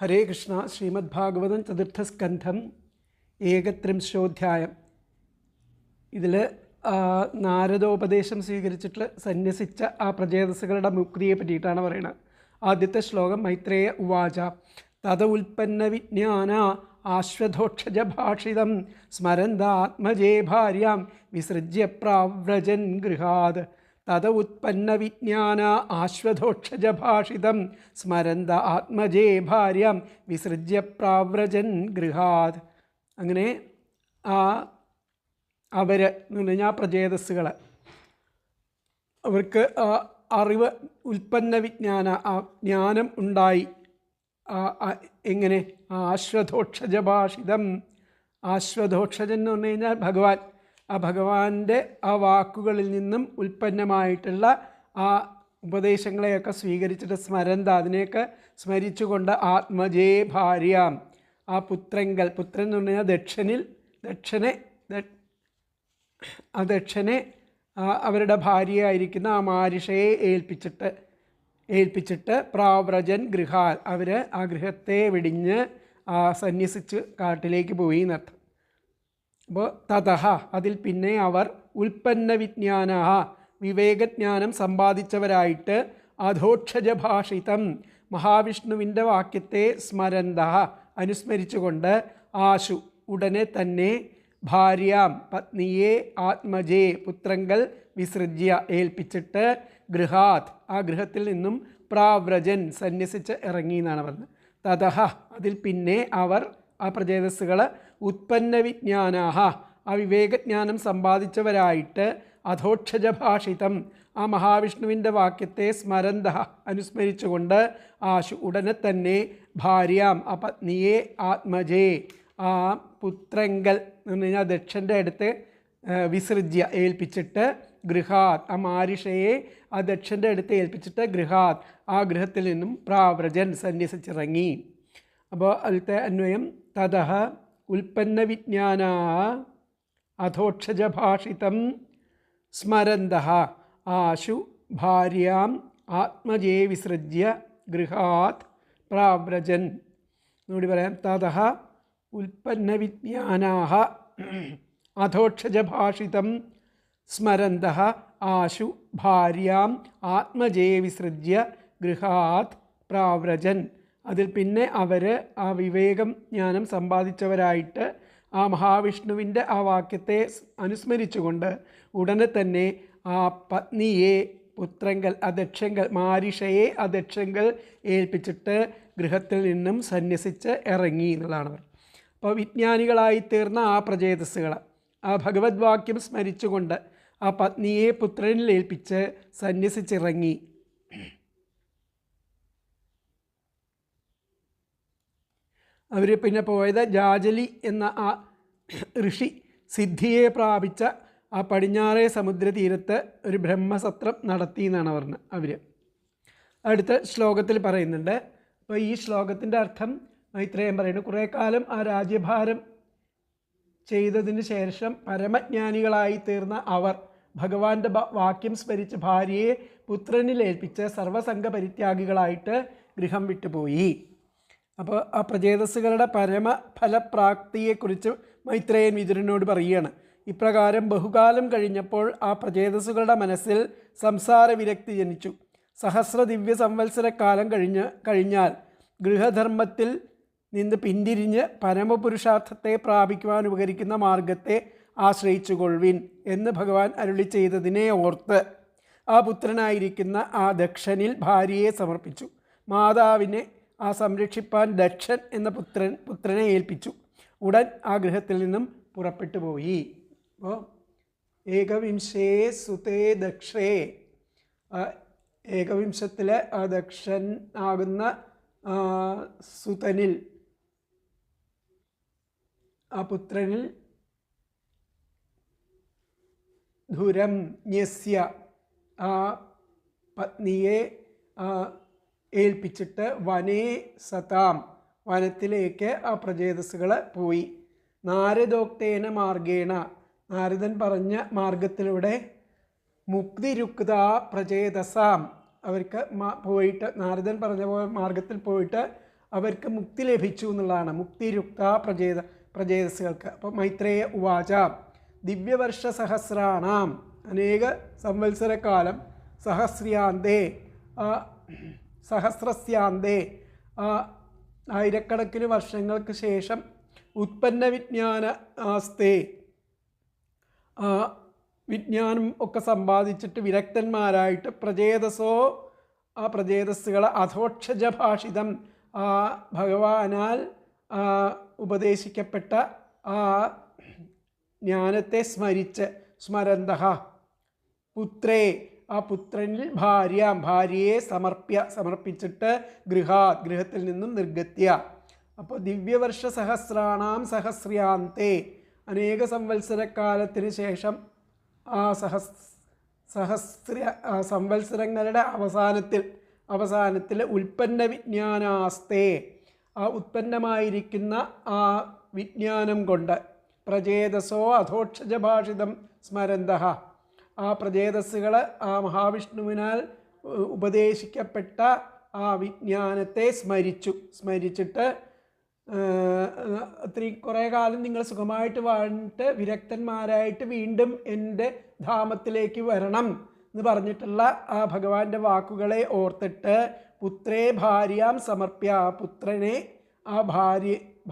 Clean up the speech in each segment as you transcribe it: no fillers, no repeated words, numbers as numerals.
ഹരേ കൃഷ്ണ. ശ്രീമദ്ഭാഗവതം ചതുർത്ഥസ്കന്ധം ഏകത്രിംശോധ്യായം. ഇതിൽ നാരദോപദേശം സ്വീകരിച്ചിട്ട് സന്യസിച്ച ആ പ്രചേതസ്സുകളുടെ മുക്തിയെ പറ്റിയിട്ടാണ് പറയുന്നത്. ആദ്യത്തെ ശ്ലോകം മൈത്രേയ ഉവാച തത ഉൽപ്പന്ന വിജ്ഞാന ആശ്വധോക്ഷജ ഭാഷിതം സ്മരന്ത ആത്മജേ ഭാര്യാം വിസൃജ്യ പ്രാവ്രജൻ ഗൃഹാത്. തത ഉത്പന്ന വിജ്ഞാന ആശ്വധോക്ഷജ ഭാഷിതം സ്മരന്ത ആത്മജേ ഭാര്യാം വിസൃജ്യ പ്രാവ്രജൻ ഗൃഹാത്. അങ്ങനെ അവർ എന്ന് പറഞ്ഞാൽ പ്രചേതസ്സുകൾ, അവർക്ക് അറിവ്, ഉൽപ്പന്ന വിജ്ഞാന, ആ ജ്ഞാനം ഉണ്ടായി. എങ്ങനെ? ആശ്വധോക്ഷജ ഭാഷിതം. ആശ്വധോക്ഷജൻ എന്ന് പറഞ്ഞു കഴിഞ്ഞാൽ ഭഗവാൻ. ആ ഭഗവാന്റെ ആ വാക്കുകളിൽ നിന്നും ഉൽപ്പന്നമായിട്ടുള്ള ആ ഉപദേശങ്ങളെയൊക്കെ സ്വീകരിച്ചിട്ട് സ്മരന്ത, അതിനെയൊക്കെ സ്മരിച്ചുകൊണ്ട് ആത്മജേ ഭാര്യാം, ആ പുത്രങ്കൽ, പുത്രൻ എന്ന് പറഞ്ഞാൽ ദക്ഷനെ അവരുടെ ഭാര്യയായിരിക്കുന്ന ആ മാരിഷയെ ഏൽപ്പിച്ചിട്ട് പ്രാവ്രജൻ ഗൃഹാൽ, അവർ ആ ഗൃഹത്തെ വെടിഞ്ഞ് സന്യസിച്ച് കാട്ടിലേക്ക് പോയി എന്നർത്ഥം. അപ്പോൾ തതഹ, അതിൽ പിന്നെ അവർ ഉൽപ്പന്ന വിജ്ഞാന, വിവേകജ്ഞാനം സമ്പാദിച്ചവരായിട്ട് അധോക്ഷജ ഭാഷിതം, മഹാവിഷ്ണുവിൻ്റെ വാക്യത്തെ സ്മരന്ത, അനുസ്മരിച്ചുകൊണ്ട് ആശു, ഉടനെ തന്നെ, ഭാര്യാം, പത്നിയെ, ആത്മജേ, പുത്രങ്കൽ, വിസൃജ്യ, ഏൽപ്പിച്ചിട്ട്, ഗൃഹാത്, ആ ഗൃഹത്തിൽ നിന്നും പ്രാവ്രജൻ, സന്യസിച്ച് ഇറങ്ങി എന്നാണ് പറഞ്ഞത്. തതഹ, അതിൽ പിന്നെ അവർ, ആ പ്രചേതസ്സുകൾ, ഉത്പന്ന വിജ്ഞാനാഹ, ആ വിവേകജ്ഞാനം സമ്പാദിച്ചവരായിട്ട്, അധോക്ഷജ ഭാഷിതം, ആ മഹാവിഷ്ണുവിൻ്റെ വാക്യത്തെ സ്മരന്ത, അനുസ്മരിച്ചുകൊണ്ട്, ആശു, ഉടനെ തന്നെ, ഭാര്യാം, ആ പത്നിയെ, ആത്മജേ, ആ പുത്രങ്കൽ എന്ന് പറഞ്ഞു കഴിഞ്ഞാൽ ദക്ഷൻ്റെ അടുത്ത്, വിസൃജ്യ, ഏൽപ്പിച്ചിട്ട്, ഗൃഹാത്, ആ മാരിഷയെ ആ ദക്ഷൻ്റെ അടുത്ത് ഏൽപ്പിച്ചിട്ട്, ഗൃഹാത്, ആ ഗൃഹത്തിൽ നിന്നും പ്രാവ്രജൻ, സന്യസിച്ചിറങ്ങി. അപ്പോൾ അതിലത്തെ അന്വയം തതഃ ഉൽപ്പന്ന വിജ്ഞാന അധോക്ഷജ ഭാഷിതം സ്മരന്ത ആശു ഭാര്യാം ആത്മജേ വിസൃജ്യ ഗൃഹാത് പ്രാവ്രജൻ. എന്നൂടി പറയാം. തതഃ ഉൽപ്പന്ന വിജ്ഞാനാഹ അധോക്ഷജ ഭാഷിതം സ്മരന്ത ആശു ഭാര്യാം ആത്മജേ വിസൃജ്യ ഗൃഹാത് പ്രാവ്രജൻ. അതിൽ പിന്നെ അവർ ആ വിവേകം ജ്ഞാനം സമ്പാദിച്ചവരായിട്ട് ആ മഹാവിഷ്ണുവിൻ്റെ ആ വാക്യത്തെ അനുസ്മരിച്ചുകൊണ്ട് ഉടനെ തന്നെ ആ പത്നിയെ, പുത്രങ്കൽ, അദക്ഷങ്കൽ, മാരിഷയെ അദക്ഷങ്കൽ ഏൽപ്പിച്ചിട്ട് ഗൃഹത്തിൽ നിന്നും സന്യസിച്ച് ഇറങ്ങി എന്നുള്ളതാണ്. അപ്പോൾ വിജ്ഞാനികളായി തീർന്ന ആ പ്രചേതസ്സുകൾ ആ ഭഗവത് വാക്യം സ്മരിച്ചുകൊണ്ട് ആ പത്നിയെ പുത്രനിൽ ഏൽപ്പിച്ച് സന്യസിച്ചിറങ്ങി. അവർ പിന്നെ പോയത് ജാജലി എന്ന ആ ഋഷി സിദ്ധിയെ പ്രാപിച്ച ആ പടിഞ്ഞാറേ സമുദ്രതീരത്ത് ഒരു ബ്രഹ്മസത്രം നടത്തി എന്നാണ് പറഞ്ഞത് അവർ. അടുത്ത ശ്ലോകത്തിൽ പറയുന്നുണ്ട്. അപ്പോൾ ഈ ശ്ലോകത്തിൻ്റെ അർത്ഥം മൈത്രേയൻ പറയുന്നു. കുറേ കാലം ആ രാജ്യഭാരം ചെയ്തതിന് ശേഷം പരമജ്ഞാനികളായി തീർന്ന അവർ ഭഗവാന്റെ വാക്യം സ്മരിച്ച് ഭാര്യയെ പുത്രനിൽ ഏൽപ്പിച്ച് സർവസംഘ പരിത്യാഗികളായിട്ട് ഗൃഹം വിട്ടുപോയി. അപ്പോൾ ആ പ്രചേതസ്സുകളുടെ പരമഫലപ്രാപ്തിയെക്കുറിച്ച് മൈത്രേയൻ വിതുരനോട് പറയുകയാണ്. ഇപ്രകാരം ബഹുകാലം കഴിഞ്ഞപ്പോൾ ആ പ്രചേതസ്സുകളുടെ മനസ്സിൽ സംസാര വിരക്തി ജനിച്ചു. സഹസ്ര ദിവ്യ സംവത്സരക്കാലം കഴിഞ്ഞാൽ ഗൃഹധർമ്മത്തിൽ നിന്ന് പിന്തിരിഞ്ഞ് പരമപുരുഷാർത്ഥത്തെ പ്രാപിക്കുവാൻ ഉപകരിക്കുന്ന മാർഗത്തെ ആശ്രയിച്ചുകൊള്ളുവിൻ എന്ന് ഭഗവാൻ അരുളി ചെയ്തതിനെ ഓർത്ത് ആ പുത്രനായിരിക്കുന്ന ആ ദക്ഷനിൽ ഭാര്യയെ സമർപ്പിച്ചു. മാതാവിനെ ആ സംരക്ഷിപ്പാൻ ദക്ഷൻ എന്ന പുത്രനെ ഏൽപ്പിച്ചു. ഉടൻ ആ ഗൃഹത്തിൽ നിന്നും പുറപ്പെട്ടു പോയി. അപ്പോൾ ഏകവിംശേ സുതേ ദക്ഷേ, ഏകവിംശത്തിലെ ആ ദക്ഷൻ ആകുന്ന സുതനിൽ, ആ പുത്രനിൽ, ധുരം ന്യസ്യ, ആ പത്നിയെ ഏൽപ്പിച്ചിട്ട് വനേ സതാം, വനത്തിലേക്ക് ആ പ്രചേതസ്സുകൾ പോയി. നാരദോക്തേന മാർഗേണ, നാരദൻ പറഞ്ഞ മാർഗത്തിലൂടെ, മുക്തിരുക്ത പ്രചേതസാം, അവർക്ക് പോയിട്ട് നാരദൻ പറഞ്ഞ മാർഗത്തിൽ പോയിട്ട് അവർക്ക് മുക്തി ലഭിച്ചു എന്നുള്ളതാണ്. മുക്തിരുക്ത പ്രജേതസ്സുകൾക്ക്. അപ്പോൾ മൈത്രേയ ഉവാച ദിവ്യവർഷസഹസ്രാണാം അനേക സംവത്സരക്കാലം സഹസ്രാന്തേ സഹസ്രസ്യാന്തേ ആയിരക്കണക്കിന് വർഷങ്ങൾക്ക് ശേഷം ഉത്പന്ന വിജ്ഞാന ആസ്തേ വിജ്ഞാനം ഒക്കെ സമ്പാദിച്ചിട്ട് വിരക്തന്മാരായിട്ട് പ്രചേതസോ ആ പ്രചേതസ്സുകൾ അധോക്ഷജഭാഷിതം ആ ഭഗവാനാൽ ഉപദേശിക്കപ്പെട്ട ആ ജ്ഞാനത്തെ സ്മരിച്ച് സ്മരന്തഃ പുത്രേ ആ പുത്രനിൽ ഭാര്യയെ സമർപ്പിച്ചിട്ട് ഗൃഹത്തിൽ നിന്നും നിർഗത്യ. അപ്പോൾ ദിവ്യവർഷ സഹസ്രാണാം സഹസ്രാന്തേ അനേക സംവത്സരക്കാലത്തിന് ശേഷം ആ സംവത്സരങ്ങളുടെ അവസാനത്തിൽ ഉൽപ്പന്ന വിജ്ഞാനാസ്തേ ആ ഉത്പന്നമായിരിക്കുന്ന ആ വിജ്ഞാനം കൊണ്ട് പ്രചേതസോ അധോക്ഷജഭാഷിതം സ്മരന്തഃ ആ പ്രചേതസ്സുകൾ ആ മഹാവിഷ്ണുവിനാൽ ഉപദേശിക്കപ്പെട്ട ആ വിജ്ഞാനത്തെ സ്മരിച്ചിട്ട് കുറേ കാലം നിങ്ങൾ സുഖമായിട്ട് വാണിട്ട് വിരക്തന്മാരായിട്ട് വീണ്ടും എൻ്റെ ധാമത്തിലേക്ക് വരണം എന്ന് പറഞ്ഞിട്ടുള്ള ആ ഭഗവാന്റെ വാക്കുകളെ ഓർത്തിട്ട് പുത്രേ ഭാര്യാം സമർപ്യ പുത്രനെ ആ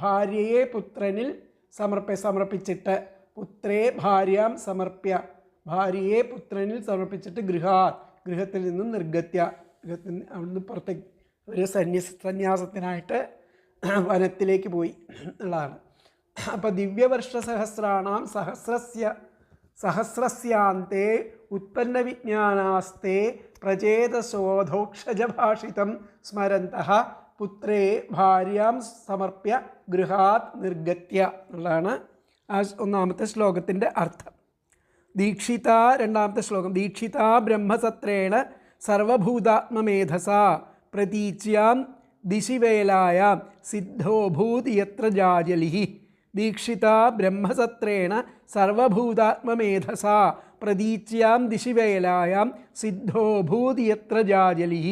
ഭാര്യയെ പുത്രനിൽ സമർപ്പിച്ചിട്ട് പുത്രേ ഭാര്യാം സമർപ്യ ഭാര്യയെ പുത്രനിൽ സമർപ്പിച്ചിട്ട് ഗൃഹത്തിൽ നിന്നും നിർഗത്യ അവിടുന്ന് പുറത്തേക്ക് ഒരു സന്യാസത്തിനായിട്ട് വനത്തിലേക്ക് പോയി എന്നുള്ളതാണ്. അപ്പോൾ ദിവ്യവർഷ സഹസ്രാണാം സഹസ്രസ്യാന്തേ ഉത്പന്ന വിജ്ഞാനാസ്തേ പ്രചേതസോധോക്ഷജഭാഷിതം സ്മരന്തഃ പുത്രേ ഭാര്യാം സമർപ്യ ഗൃഹാത് നിർഗത്യ എന്നുള്ളതാണ് ആ ഒന്നാമത്തെ ശ്ലോകത്തിൻ്റെ അർത്ഥം. ദീക്ഷിത രണ്ടാമത്തെ ശ്ലോകം. ദീക്ഷിത ബ്രഹ്മസത്രേണ സർവഭൂതാത്മമേധസ പ്രതീച്യാം ദിശിവേലായാം സിദ്ധോഭൂത് യത്ര ജാജലിഃ. ദീക്ഷിത ബ്രഹ്മസത്രേണ സർവഭൂതാത്മമേധസ പ്രതീച്യാം ദിശിവേലായാം സിദ്ധോഭൂത് യത്ര ജാജലിഃ.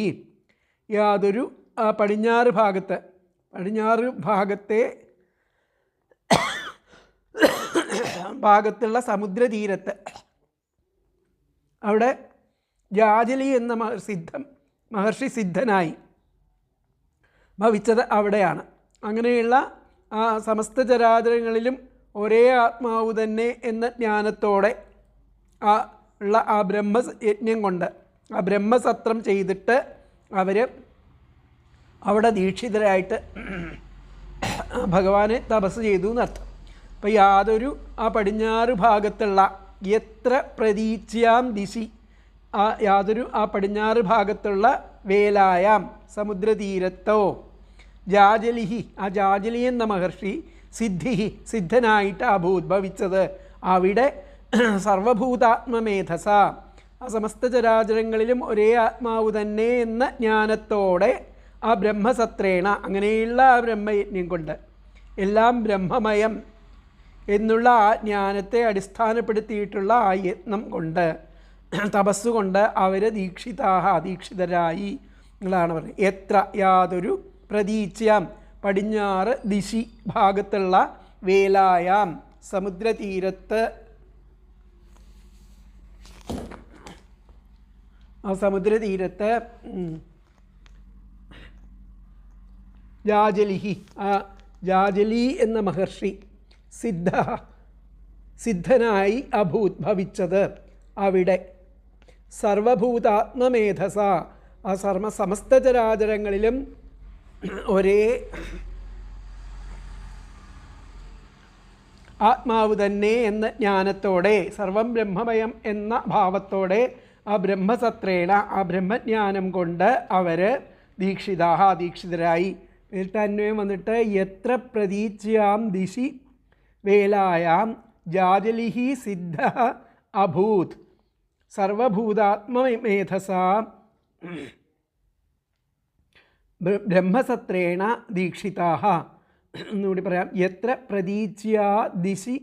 യാതൊരു പടിഞ്ഞാറ് ഭാഗത്തുള്ള സമുദ്രതീരത്ത് അവിടെ ജാജലി എന്ന മഹർഷി സിദ്ധനായി ഭവിച്ചത് അവിടെയാണ്. അങ്ങനെയുള്ള ആ സമസ്ത ചരാചരങ്ങളിലും ഒരേ ആത്മാവ് തന്നെ എന്ന ജ്ഞാനത്തോടെ ഉള്ള ആ ബ്രഹ്മയജ്ഞം കൊണ്ട് ആ ബ്രഹ്മസത്രം ചെയ്തിട്ട് അവർ അവിടെ ദീക്ഷിതരായിട്ട് ഭഗവാനെ തപസ് ചെയ്തു എന്നർത്ഥം. അപ്പോൾ യാതൊരു ആ പടിഞ്ഞാറ് ഭാഗത്തുള്ള എത്ര പ്രതീച്യാം ദിശി യാതൊരു ആ പടിഞ്ഞാറ് ഭാഗത്തുള്ള വേലായാം സമുദ്രതീരത്തോ ജാജലിഹി ആ ജാജലി എന്ന മഹർഷി സിദ്ധനായിട്ട് ഭവിച്ചത് അവിടെ സർവഭൂതാത്മമേധസ ആ സമസ്ത ചരാചരങ്ങളിലും ഒരേ ആത്മാവ് തന്നെ എന്ന ജ്ഞാനത്തോടെ ആ ബ്രഹ്മസത്രേണ അങ്ങനെയുള്ള ആ ബ്രഹ്മയജ്ഞം കൊണ്ട് എല്ലാം ബ്രഹ്മമയം എന്നുള്ള ആ ജ്ഞാനത്തെ അടിസ്ഥാനപ്പെടുത്തിയിട്ടുള്ള ആ യത്നം കൊണ്ട് തപസ്സുകൊണ്ട് അവർ ദീക്ഷിതരായി എന്നുള്ളതാണ് പറയുന്നത്. എത്ര യാതൊരു പ്രതീച്യാം പടിഞ്ഞാറ് ദിശി ഭാഗത്തുള്ള വേലായാം സമുദ്രതീരത്ത് ആ സമുദ്രതീരത്ത് ജാജലിഹി ആ ജാജലി എന്ന മഹർഷി സിദ്ധനായി ഭവിച്ചത് അവിടെ സർവഭൂതാത്മമേധസ ആ സമസ്ത ചരാചരങ്ങളിലും ഒരേ ആത്മാവ് തന്നെ എന്ന ജ്ഞാനത്തോടെ സർവം ബ്രഹ്മമയം എന്ന ഭാവത്തോടെ ആ ബ്രഹ്മസത്രേണ ആ ബ്രഹ്മജ്ഞാനം കൊണ്ട് അവർ ദീക്ഷിതരായി. അന്വയം വന്നിട്ട് എത്ര പ്രതീച്യാം ദിശി വേലായാം ജാജലിഹി സിദ്ധ അഭൂത് സർവഭൂതാത്മമേധസ ബ്രഹ്മസത്രേണ ദീക്ഷിതാഃ എന്നുകൂടി പറയാം. എത്ര പ്രതീച്യാ ദിശി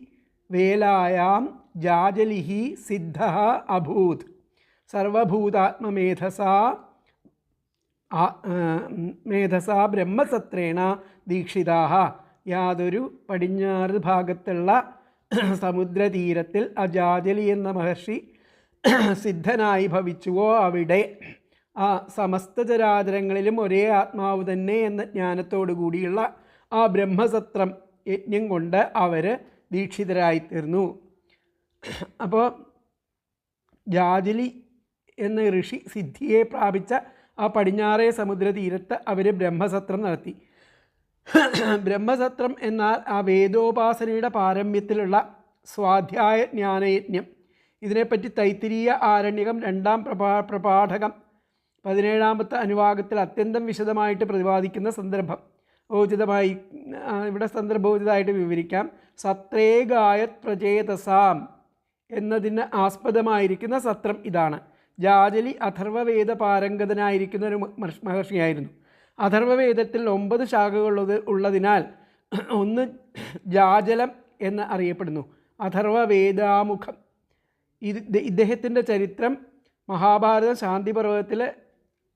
വേലായാം ജാജലിഹി സിദ്ധ അഭൂത് സർവഭൂതാത്മമേധസ മേധസാ ബ്രഹ്മസത്രേണ ദീക്ഷിതാഹ. യാതൊരു പടിഞ്ഞാറ് ഭാഗത്തുള്ള സമുദ്രതീരത്തിൽ അജാജലി എന്ന മഹർഷി സിദ്ധനായി ഭവിച്ചുവോ അവിടെ ആ സമസ്ത ചരാചരങ്ങളിലും ഒരേ ആത്മാവ് തന്നെ എന്ന ജ്ഞാനത്തോടു കൂടിയുള്ള ആ ബ്രഹ്മസത്രം യജ്ഞം കൊണ്ട് അവർ ദീക്ഷിതരായിത്തീർന്നു. അപ്പോൾ ജാജലി എന്ന ഋഷി സിദ്ധിയെ പ്രാപിച്ച ആ പടിഞ്ഞാറേ സമുദ്രതീരത്ത് അവർ ബ്രഹ്മസത്രം നടത്തി. ബ്രഹ്മസത്രം എന്നാൽ ആ വേദോപാസനയുടെ പാരമ്യത്തിലുള്ള സ്വാധ്യായ ജ്ഞാനയജ്ഞം. ഇതിനെപ്പറ്റി തൈത്തിരീയ ആരണ്യകം 2-ാം പ്രപാഠകം 17-ാമത്തെ അനുവാകത്തിൽ അത്യന്തം വിശദമായിട്ട് പ്രതിപാദിക്കുന്ന സന്ദർഭം ഉചിതമായി ഇവിടെ സന്ദർഭോചിതമായിട്ട് വിവരിക്കാം. സത്രേ ഗായത് പ്രചേതസാം എന്നതിന് ആസ്പദമായിരിക്കുന്ന സത്രം ഇതാണ്. ജാജലി അഥർവവേദ പാരംഗതനായിരിക്കുന്ന ഒരു മഹർഷിയായിരുന്നു. അഥർവവേദത്തിൽ 9 ശാഖകൾ ഉള്ളതിനാൽ ഒന്ന് ജാജലം എന്ന് അറിയപ്പെടുന്നു. അഥർവവേദാമുഖം. ഇദ്ദേഹത്തിൻ്റെ ചരിത്രം മഹാഭാരത ശാന്തിപർവ്വതത്തിൽ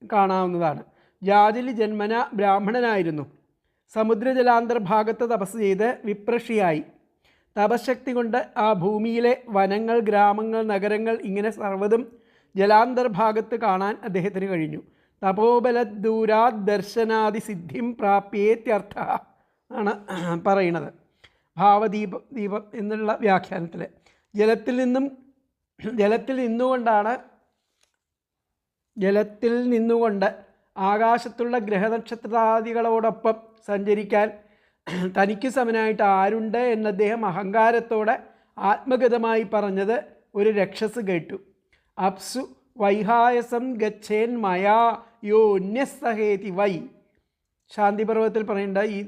കാണാവുന്നതാണ്. ജാജലി ജന്മന ബ്രാഹ്മണനായിരുന്നു. സമുദ്രജലാന്തർഭാഗത്ത് തപസ് ചെയ്ത് വിപ്രഷിയായി. തപശക്തി കൊണ്ട് ആ ഭൂമിയിലെ വനങ്ങൾ, ഗ്രാമങ്ങൾ, നഗരങ്ങൾ ഇങ്ങനെ സർവ്വതും ജലാന്തർഭാഗത്ത് കാണാൻ അദ്ദേഹത്തിന് കഴിഞ്ഞു. തപോബലദൂരാത് ദർശനാദി സിദ്ധിം പ്രാപ്യേത്യർത്ഥ ആണ് പറയുന്നത് ഭാവദീപം എന്നുള്ള വ്യാഖ്യാനത്തിൽ. ജലത്തിൽ നിന്നുകൊണ്ട് ആകാശത്തുള്ള ഗ്രഹനക്ഷത്രാദികളോടൊപ്പം സഞ്ചരിക്കാൻ തനിക്ക് സമനായിട്ട് ആരുണ്ട് എന്ന് അദ്ദേഹം അഹങ്കാരത്തോടെ ആത്മഗതമായി പറഞ്ഞത് ഒരു രക്ഷസ് കേട്ടു. അപ്സു വൈഹായസം ഗച്ഛേൻ മയാ യോന്യസഹേതി വൈ. ശാന്തിപർവ്വതത്തിൽ പറയേണ്ട ഈ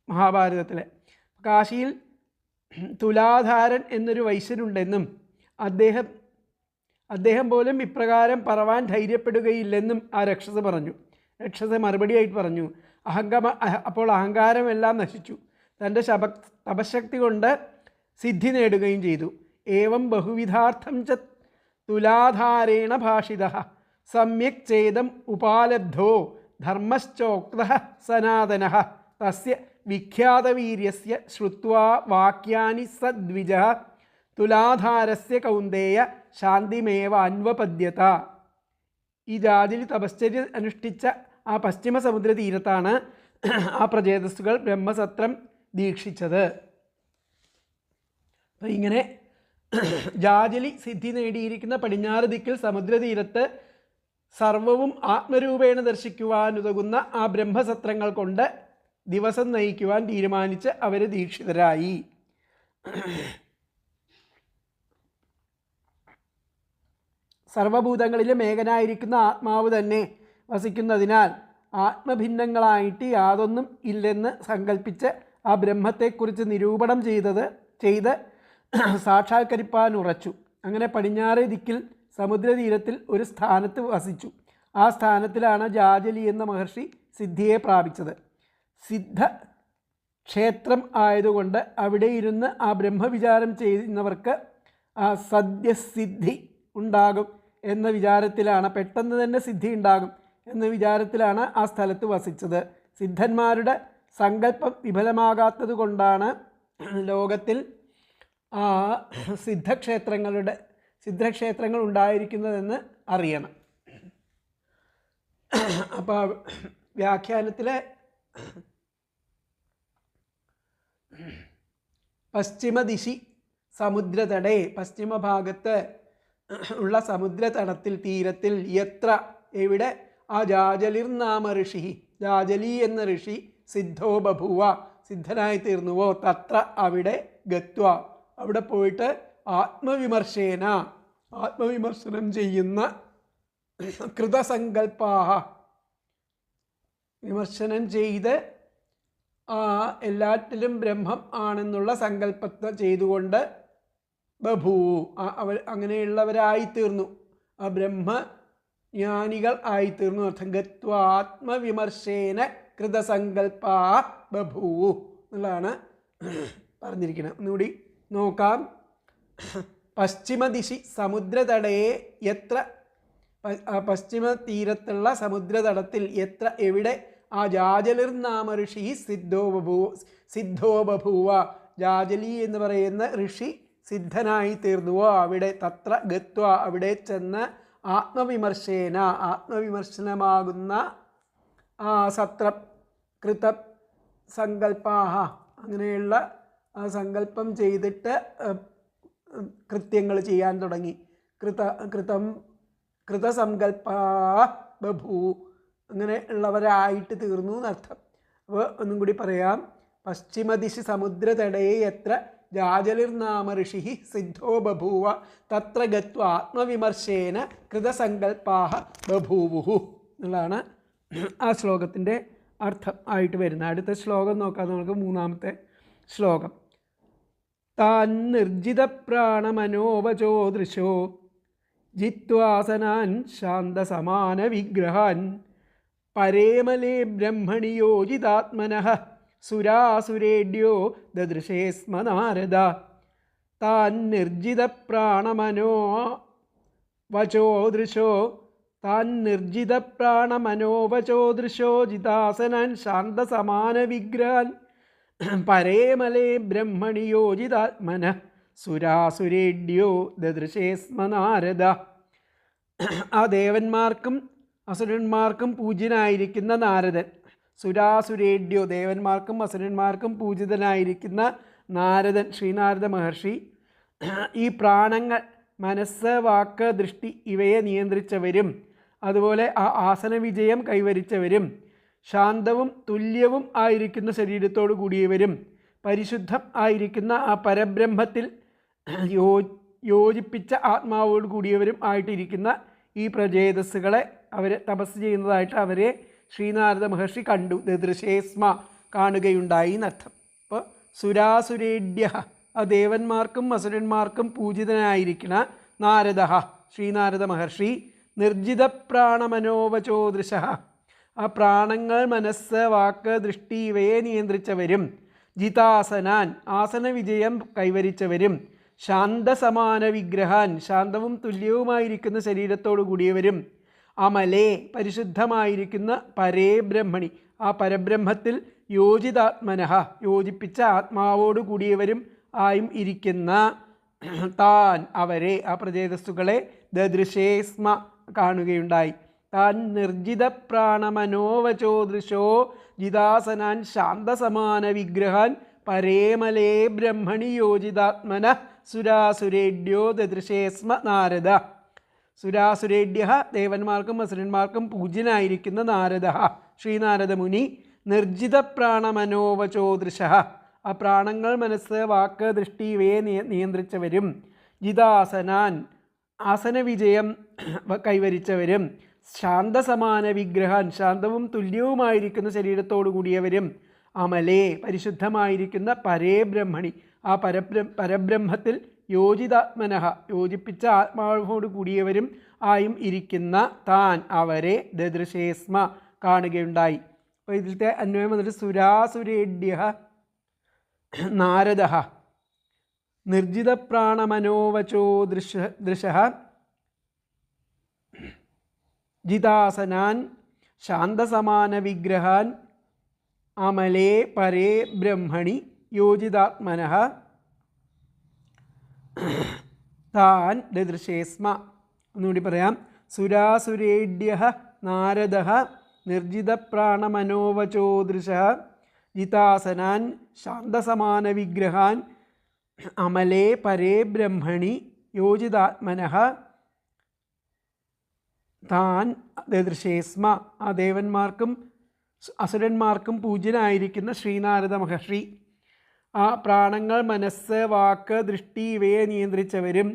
മഹാഭാരതത്തിൽ കാശിയിൽ തുലാധാരൻ എന്നൊരു വൈശ്യനുണ്ടെന്നും അദ്ദേഹം പോലും ഇപ്രകാരം പറവാൻ ധൈര്യപ്പെടുകയില്ലെന്നും ആ രക്ഷസ് പറഞ്ഞു. രക്ഷസ് മറുപടിയായിട്ട് പറഞ്ഞു, അപ്പോൾ അഹങ്കാരമെല്ലാം നശിച്ചു. തൻ്റെ തപശക്തി കൊണ്ട് സിദ്ധി നേടുകയും ചെയ്തു. ഏവം ബഹുവിധാർത്ഥം ച തുലാധാരേണ ഭാഷിത സമ്യക് ചേദം ഉപാലബ്ധോ ധർമ്മശ്ചോക്ത സനാതന തസ്യ വിഖ്യാതവീര്യസ്യ ശ്രുത്വാ വാക്യാനി സദ്വിജ തുലാധാരസ്യ കൗന്ദേയ ശാന്തിമേവ അന്വപദ്യത. ഈ ജാതിൽ തപശ്ചര്യ അനുഷ്ഠിച്ച ആ പശ്ചിമ സമുദ്ര തീരത്താണ് ആ പ്രചേതസ്സുകൾ ബ്രഹ്മസത്രം ദീക്ഷിച്ചത്. അപ്പം ഇങ്ങനെ ജാജലി സിദ്ധി നേടിയിരിക്കുന്ന പടിഞ്ഞാറ് ദിക്കിൽ സമുദ്രതീരത്ത് സർവവും ആത്മരൂപേണ ദർശിക്കുവാനുതകുന്ന ആ ബ്രഹ്മസത്രങ്ങൾ കൊണ്ട് ദിവസം നയിക്കുവാൻ തീരുമാനിച്ച് അവർ ദീക്ഷിതരായി. സർവഭൂതങ്ങളിലും ഏകനായിരിക്കുന്ന ആത്മാവ് തന്നെ വസിക്കുന്നതിനാൽ ആത്മഭിന്നങ്ങളായിട്ട് യാതൊന്നും ഇല്ലെന്ന് സങ്കല്പിച്ച് ആ ബ്രഹ്മത്തെക്കുറിച്ച് നിരൂപണം ചെയ്ത് സാക്ഷാത്കരിപ്പാൻ ഉറച്ചു. അങ്ങനെ പടിഞ്ഞാറേ ദിക്കിൽ സമുദ്രതീരത്തിൽ ഒരു സ്ഥാനത്ത് വസിച്ചു. ആ സ്ഥാനത്തിലാണ് ജാജലി എന്ന മഹർഷി സിദ്ധിയെ പ്രാപിച്ചത്. സിദ്ധ ക്ഷേത്രം ആയതുകൊണ്ട് അവിടെ ഇരുന്ന് ആ ബ്രഹ്മവിചാരം ചെയ്യുന്നവർക്ക് ആ സദ്യസിദ്ധി ഉണ്ടാകും എന്ന വിചാരത്തിലാണ്, പെട്ടെന്ന് തന്നെ സിദ്ധി ഉണ്ടാകും എന്ന വിചാരത്തിലാണ് ആ സ്ഥലത്ത് വസിച്ചത്. സിദ്ധന്മാരുടെ സങ്കല്പം വിഫലമാകാത്തത് കൊണ്ടാണ് ലോകത്തിൽ സിദ്ധക്ഷേത്രങ്ങൾ ഉണ്ടായിരിക്കുന്നതെന്ന് അറിയണം. അപ്പോൾ വ്യാഖ്യാനത്തിലെ പശ്ചിമദിശി സമുദ്രതടേ, പശ്ചിമ ഭാഗത്ത് ഉള്ള സമുദ്രതടത്തിൽ തീരത്തിൽ എവിടെ ആ ജാജലിർനാമ ഋഷി, ജാജലി എന്ന ഋഷി സിദ്ധോ ബഭൂവ സിദ്ധനായി തീർന്നുവോ തത്ര അവിടെ ഗത്വ അവിടെ പോയിട്ട് ആത്മവിമർശനം ചെയ്യുന്ന കൃതസങ്കല്പാഹ വിമർശനം ചെയ്ത് എല്ലാറ്റിലും ബ്രഹ്മം ആണെന്നുള്ള സങ്കല്പത്തെ ചെയ്തുകൊണ്ട് ബഭൂ അങ്ങനെയുള്ളവരായിത്തീർന്നു, ആ ബ്രഹ്മജ്ഞാനികൾ ആയിത്തീർന്നു. അർത്ഥം ഗത്വാത്മവിമർശേന കൃതസങ്കല്പാ ബഭൂ എന്നുള്ളതാണ് പറഞ്ഞിരിക്കുന്നത്. ഒന്നുകൂടി നോക്കാം. പശ്ചിമദിശി സമുദ്രതടയെ യത്ര പശ്ചിമ തീരത്തുള്ള സമുദ്രതടത്തിൽ എവിടെ ആ ജാജലിർനാമ ഋഷി സിദ്ധോ ബഭൂവ, ജാജലി എന്ന് പറയുന്ന ഋഷി സിദ്ധനായി തീർന്നുവോ അവിടെ തത്ര ഗത്വ അവിടെ ചെന്ന് ആത്മവിമർശനമാകുന്ന സത്രം കൃത സങ്കല്പാഹ അങ്ങനെയുള്ള സങ്കല്പം ചെയ്തിട്ട് കൃത്യങ്ങൾ ചെയ്യാൻ തുടങ്ങി. കൃതസങ്കല്പാ ബഭൂ അങ്ങനെ ഉള്ളവരായിട്ട് തീർന്നു എന്നർത്ഥം. അപ്പോൾ ഒന്നും കൂടി പറയാം. പശ്ചിമദിശി സമുദ്രതടേ എത്ര ജാജലിർനാമ ഋഷി സിദ്ധോ ബഭൂവ തത്ര ഗത്വ ആത്മവിമർശേന കൃതസങ്കല്പാഹ ബഭൂവുഹു എന്നുള്ളതാണ് ആ ശ്ലോകത്തിൻ്റെ അർത്ഥം ആയിട്ട് വരുന്നത്. അടുത്ത ശ്ലോകം നോക്കാം നമുക്ക്. മൂന്നാമത്തെ ശ്ലോകം. താൻ നിർജിത പ്രാണമനോവചോദൃശോ ജിത്വാസനാൻ ശാന്തസമാന വിഗ്രഹാൻ പരേമലേ ബ്രഹ്മണി യോജിതാത്മനഃ സുരാസുരേഡ്യോ ദദൃശേ സ്മ നാരദ. താൻ നിർജിത പ്രാണമനോ വചോദൃശോ ജിതാസനാൻ ശാന്തസമാന വിഗ്രഹാൻ പരേമലേ ബ്രഹ്മണി യോജിതാത്മനഃ സുരാസുരേഡ്യോ ദദൃശേ സ്മ നാരദ. ആ ദേവന്മാർക്കും അസുരന്മാർക്കും പൂജ്യനായിരിക്കുന്ന നാരദൻ, സുരാസുരേഡ്യോ ദേവന്മാർക്കും അസുരന്മാർക്കും പൂജിതനായിരിക്കുന്ന നാരദൻ, ശ്രീനാരദ മഹർഷി ഈ പ്രാണങ്ങൾ മനസ്സ് വാക്ക് ദൃഷ്ടി ഇവയെ നിയന്ത്രിച്ചവരും അതുപോലെ ആ ആസന വിജയം കൈവരിച്ചവരും ശാന്തവും തുല്യവും ആയിരിക്കുന്ന ശരീരത്തോടു കൂടിയവരും പരിശുദ്ധം ആയിരിക്കുന്ന ആ പരബ്രഹ്മത്തിൽ യോജിപ്പിച്ച ആത്മാവോട് കൂടിയവരും ആയിട്ടിരിക്കുന്ന ഈ പ്രജേതസ്സുകളെ അവർ തപസ് ചെയ്യുന്നതായിട്ട് അവരെ ശ്രീനാരദ മഹർഷി കണ്ടു. ദദൃശേസ്മ കാണുകയുണ്ടായി എന്നർത്ഥം. അപ്പോൾ സുരാസുരേഡ്യ ആ ദേവന്മാർക്കും അസുരന്മാർക്കും പൂജിതനായിരിക്കുന്ന നാരദ ശ്രീനാരദ മഹർഷി നിർജിത പ്രാണമനോവചോദൃശ ആ പ്രാണങ്ങൾ മനസ്സ് വാക്ക് ദൃഷ്ടി ഇവയെ നിയന്ത്രിച്ചവരും ജിതാസനാൻ ആസന വിജയം കൈവരിച്ചവരും ശാന്തസമാന വിഗ്രഹാൻ ശാന്തവും തുല്യവുമായിരിക്കുന്ന ശരീരത്തോടു കൂടിയവരും അമലേ പരിശുദ്ധമായിരിക്കുന്ന പരേ ബ്രഹ്മണി ആ പരബ്രഹ്മത്തിൽ യോജിതാത്മനഃ യോജിപ്പിച്ച ആത്മാവോടു കൂടിയവരും ആയും ഇരിക്കുന്ന താൻ അവരെ ആ പ്രജേതസ്സുകളെ ദദൃശേ സ്മ കാണുകയുണ്ടായി. താൻ നിർജിത പ്രാണമനോവചോദൃശോ ജിതാസനാൻ ശാന്തസമാന വിഗ്രഹാൻ പരേമലേ ബ്രഹ്മണി യോജിതാത്മന സുരാസുരേഡ്യോ ദദൃശേ സ്മ നാരദ. സുരാസുരേഡ്യ ദേവന്മാർക്കും അസുരന്മാർക്കും പൂജ്യനായിരിക്കുന്ന നാരദ ശ്രീനാരദ മുനി നിർജിത പ്രാണമനോവചോദൃശ ആ പ്രാണങ്ങൾ മനസ്സ് വാക്ക് ദൃഷ്ടി ഇവയെ നിയന്ത്രിച്ചവരും ജിതാസനാൻ ആസന വിജയം കൈവരിച്ചവരും ശാന്തസമാന വിഗ്രഹാൻ ശാന്തവും തുല്യവുമായിരിക്കുന്ന ശരീരത്തോടു കൂടിയവരും അമലേ പരിശുദ്ധമായിരിക്കുന്ന പരേ ബ്രഹ്മണി ആ പരബ്രഹ്മത്തിൽ യോജിതാത്മനഃ യോജിപ്പിച്ച ആത്മാവോട് കൂടിയവരും ആയും ഇരിക്കുന്ന താൻ അവരെ ദദൃശേസ്മ കാണുകയുണ്ടായി. അപ്പോൾ ഇതിലത്തെ അന്വയം വന്നിട്ട് സുരാസുരേഡ്യ നാരദ നിർജിത പ്രാണമനോവചോ ദൃശ ജിതാസനാൻ ശാന്തസമാന വിഗ്രഹാൻ അമലേ പരേ ബ്രഹ്മണി യോജിതാത്മനഃ താൻ ദദൃശേസ്മ. ഒന്നുകൂടി പറയാം. സുരാസുരേഡ്യ നാരദ നിർജിത പ്രാണമനോവചോദൃശ ജിതാസനാൻ ശാന്തസമാന വിഗ്രഹാൻ അമലേ പരേ ബ്രഹ്മണി യോജിതാത്മനഃ താൻ ദദൃശേസ്മ ആ ദേവന്മാർക്കും അസുരന്മാർക്കും പൂജ്യനായിരിക്കുന്ന ശ്രീനാരദ മഹർഷി ആ പ്രാണങ്ങൾ മനസ്സ് വാക്ക് ദൃഷ്ടി ഇവയെ നിയന്ത്രിച്ചവരും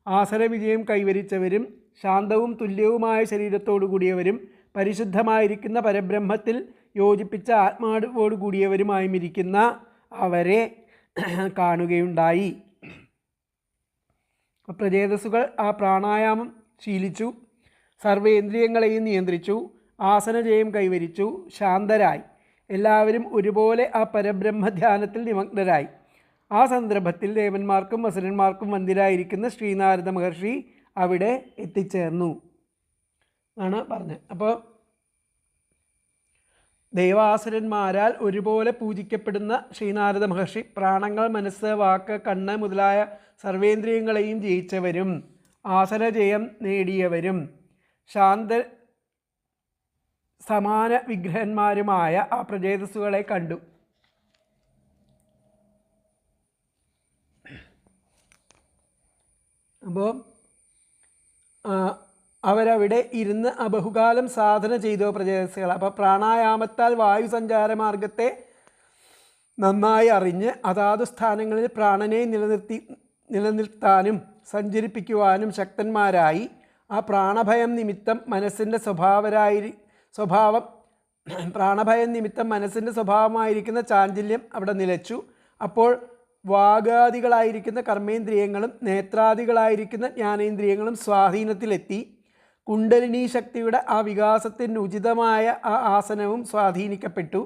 ആസന വിജയം കൈവരിച്ചവരും ശാന്തവും തുല്യവുമായ ശരീരത്തോടു കൂടിയവരും പരിശുദ്ധമായിരിക്കുന്ന പരബ്രഹ്മത്തിൽ യോജിപ്പിച്ച ആത്മാവോട് കൂടിയവരുമായിരിക്കുന്ന അവരെ കാണുകയുണ്ടായി. പ്രചേതസ്സുകൾ ആ പ്രാണായാമം ശീലിച്ചു, സർവേന്ദ്രിയങ്ങളെയും നിയന്ത്രിച്ചു, ആസനജയം കൈവരിച്ചു, ശാന്തരായി. എല്ലാവരും ഒരുപോലെ ആ പരബ്രഹ്മധ്യാനത്തിൽ നിമഗ്നരായി. ആ സന്ദർഭത്തിൽ ദേവന്മാർക്കും അസുരന്മാർക്കും വന്ദിരായിരിക്കുന്ന ശ്രീനാരദ മഹർഷി അവിടെ എത്തിച്ചേർന്നു. ആണ് പറഞ്ഞത്. അപ്പോൾ ദേവാസുരന്മാരാൽ ഒരുപോലെ പൂജിക്കപ്പെടുന്ന ശ്രീനാരദ മഹർഷി പ്രാണങ്ങൾ, മനസ്സ്, വാക്ക്, കണ്ണ് മുതലായ സർവേന്ദ്രിയങ്ങളെയും ജയിച്ചവരും ആസനജയം നേടിയവരും ശാന്ത സമാന വിഗ്രഹന്മാരുമായ ആ പ്രജേതസ്സുകളെ കണ്ടു. അപ്പോൾ അവരവിടെ ഇരുന്ന് ബഹുകാലം സാധന ചെയ്തു പ്രജേതസ്സുകൾ. അപ്പോൾ പ്രാണായാമത്താൽ വായു സഞ്ചാരമാർഗത്തെ നന്നായി അറിഞ്ഞ് അതാത് സ്ഥാനങ്ങളിൽ പ്രാണനെ നിലനിർത്താനും സഞ്ചരിപ്പിക്കുവാനും ശക്തന്മാരായി ആ പ്രാണഭയം നിമിത്തം മനസ്സിൻ്റെ സ്വഭാവമായിരിക്കുന്ന ചാഞ്ചല്യം അവിടെ നിലച്ചു. അപ്പോൾ വാഗാദികളായിരിക്കുന്ന കർമ്മേന്ദ്രിയങ്ങളും നേത്രാദികളായിരിക്കുന്ന ജ്ഞാനേന്ദ്രിയങ്ങളും സ്വാധീനത്തിലെത്തി. കുണ്ടലിനി ശക്തിയുടെ ആ വികാസത്തിന് ഉചിതമായ ആ ആസനവും സ്വാധീനിക്കപ്പെട്ടു.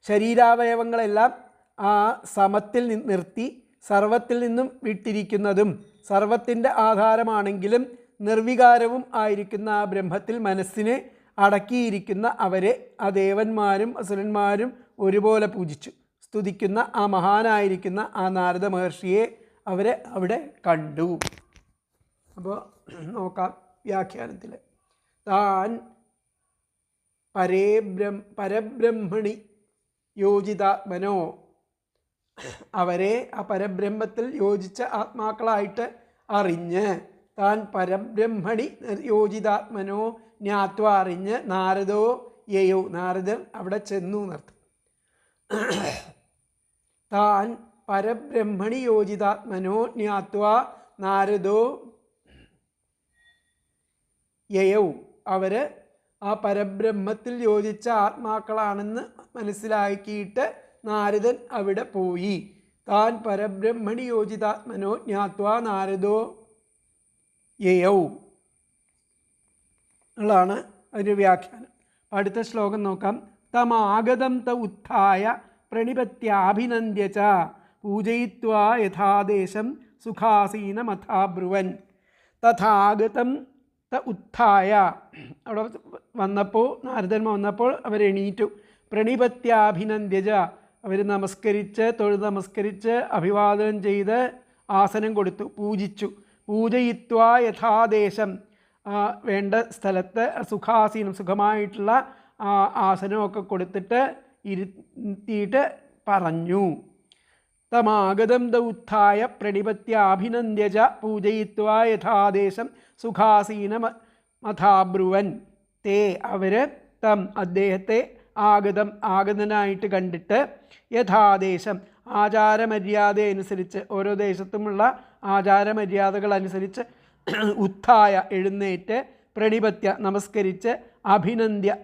ശരീരാവയവങ്ങളെല്ലാം ആ സമത്തിൽ നിർത്തി സർവത്തിൽ നിന്നും വിട്ടിരിക്കുന്നതും സർവത്തിൻ്റെ ആധാരമാണെങ്കിലും നിർവികാരവും ആയിരിക്കുന്ന ആ ബ്രഹ്മത്തിൽ മനസ്സിനെ അടക്കിയിരിക്കുന്ന അവരെ ആ ദേവന്മാരും അസുരന്മാരും ഒരുപോലെ പൂജിച്ചു. സ്തുതിക്കുന്ന ആ മഹാനായിരിക്കുന്ന ആ നാരദ മഹർഷിയെ അവരെ അവിടെ കണ്ടു. അപ്പോൾ നോക്കാം വ്യാഖ്യാനത്തിൽ. താൻ പരബ്രഹ്മണി യോജിതാത്മനോ, അവരെ ആ പരബ്രഹ്മത്തിൽ യോജിച്ച ആത്മാക്കളായിട്ട് അറിഞ്ഞ്, താൻ പരബ്രഹ്മണി യോജിതാത്മനോ ജ്ഞാത്വ അറിഞ്ഞ്, നാരദോ യയോ, നാരദൻ അവിടെ ചെന്നു എന്നർത്ഥം. താൻ പരബ്രഹ്മണി യോജിതാത്മനോ ജ്ഞാത്വ നാരദോ യയൗ, അവർ ആ പരബ്രഹ്മത്തിൽ യോജിച്ച ആത്മാക്കളാണെന്ന് മനസ്സിലാക്കിയിട്ട് നാരദൻ അവിടെ പോയി. താൻ പരബ്രഹ്മണി യോജിതാത്മനോ ജ്ഞാത്വ നാരദോ യയൗ ഉള്ളതാണ് അതിൻ്റെ വ്യാഖ്യാനം. അടുത്ത ശ്ലോകം നോക്കാം. തമാഗതം ത ഉത്ഥായ പ്രണിപത്യാഭിനന്ദ്യ ച പൂജയിത്വാ യഥാദേശം സുഖാസീനമഥാബ്രുവൻ. തഥാഗതം ത ഉത്ഥായ, അവിടെ വന്നപ്പോൾ നാരദന്മാർ വന്നപ്പോൾ അവരെണീറ്റു. പ്രണിപത്യാഭിനന്ദ്യജ, അവർ നമസ്കരിച്ച് നമസ്കരിച്ച് അഭിവാദനം ചെയ്ത് ആസനം കൊടുത്തു, പൂജിച്ചു. പൂജയിത്വാ യഥാദേശം, വേണ്ട സ്ഥലത്ത് സുഖാസീനം സുഖമായിട്ടുള്ള ആസനമൊക്കെ കൊടുത്തിട്ട് ഇരുത്തിയിട്ട് പറഞ്ഞു. തമാഗതം ത ഉത്ഥായ പ്രണിപത്യാഭിനന്ദ്യജ പൂജയിത്വാ യഥാദേശം സുഖാസീനമഥാബ്രുവൻ. തേ, അവർ തം അദ്ദേഹത്തെ ആഗതനായിട്ട് കണ്ടിട്ട് യഥാദേശം ആചാരമര്യാദ അനുസരിച്ച്, ഓരോ ദേശത്തുമുള്ള ആചാരമര്യാദകൾ അനുസരിച്ച് ഉത്ഥായ എഴുന്നേറ്റ്, പ്രണിപത്യ നമസ്കരിച്ച്,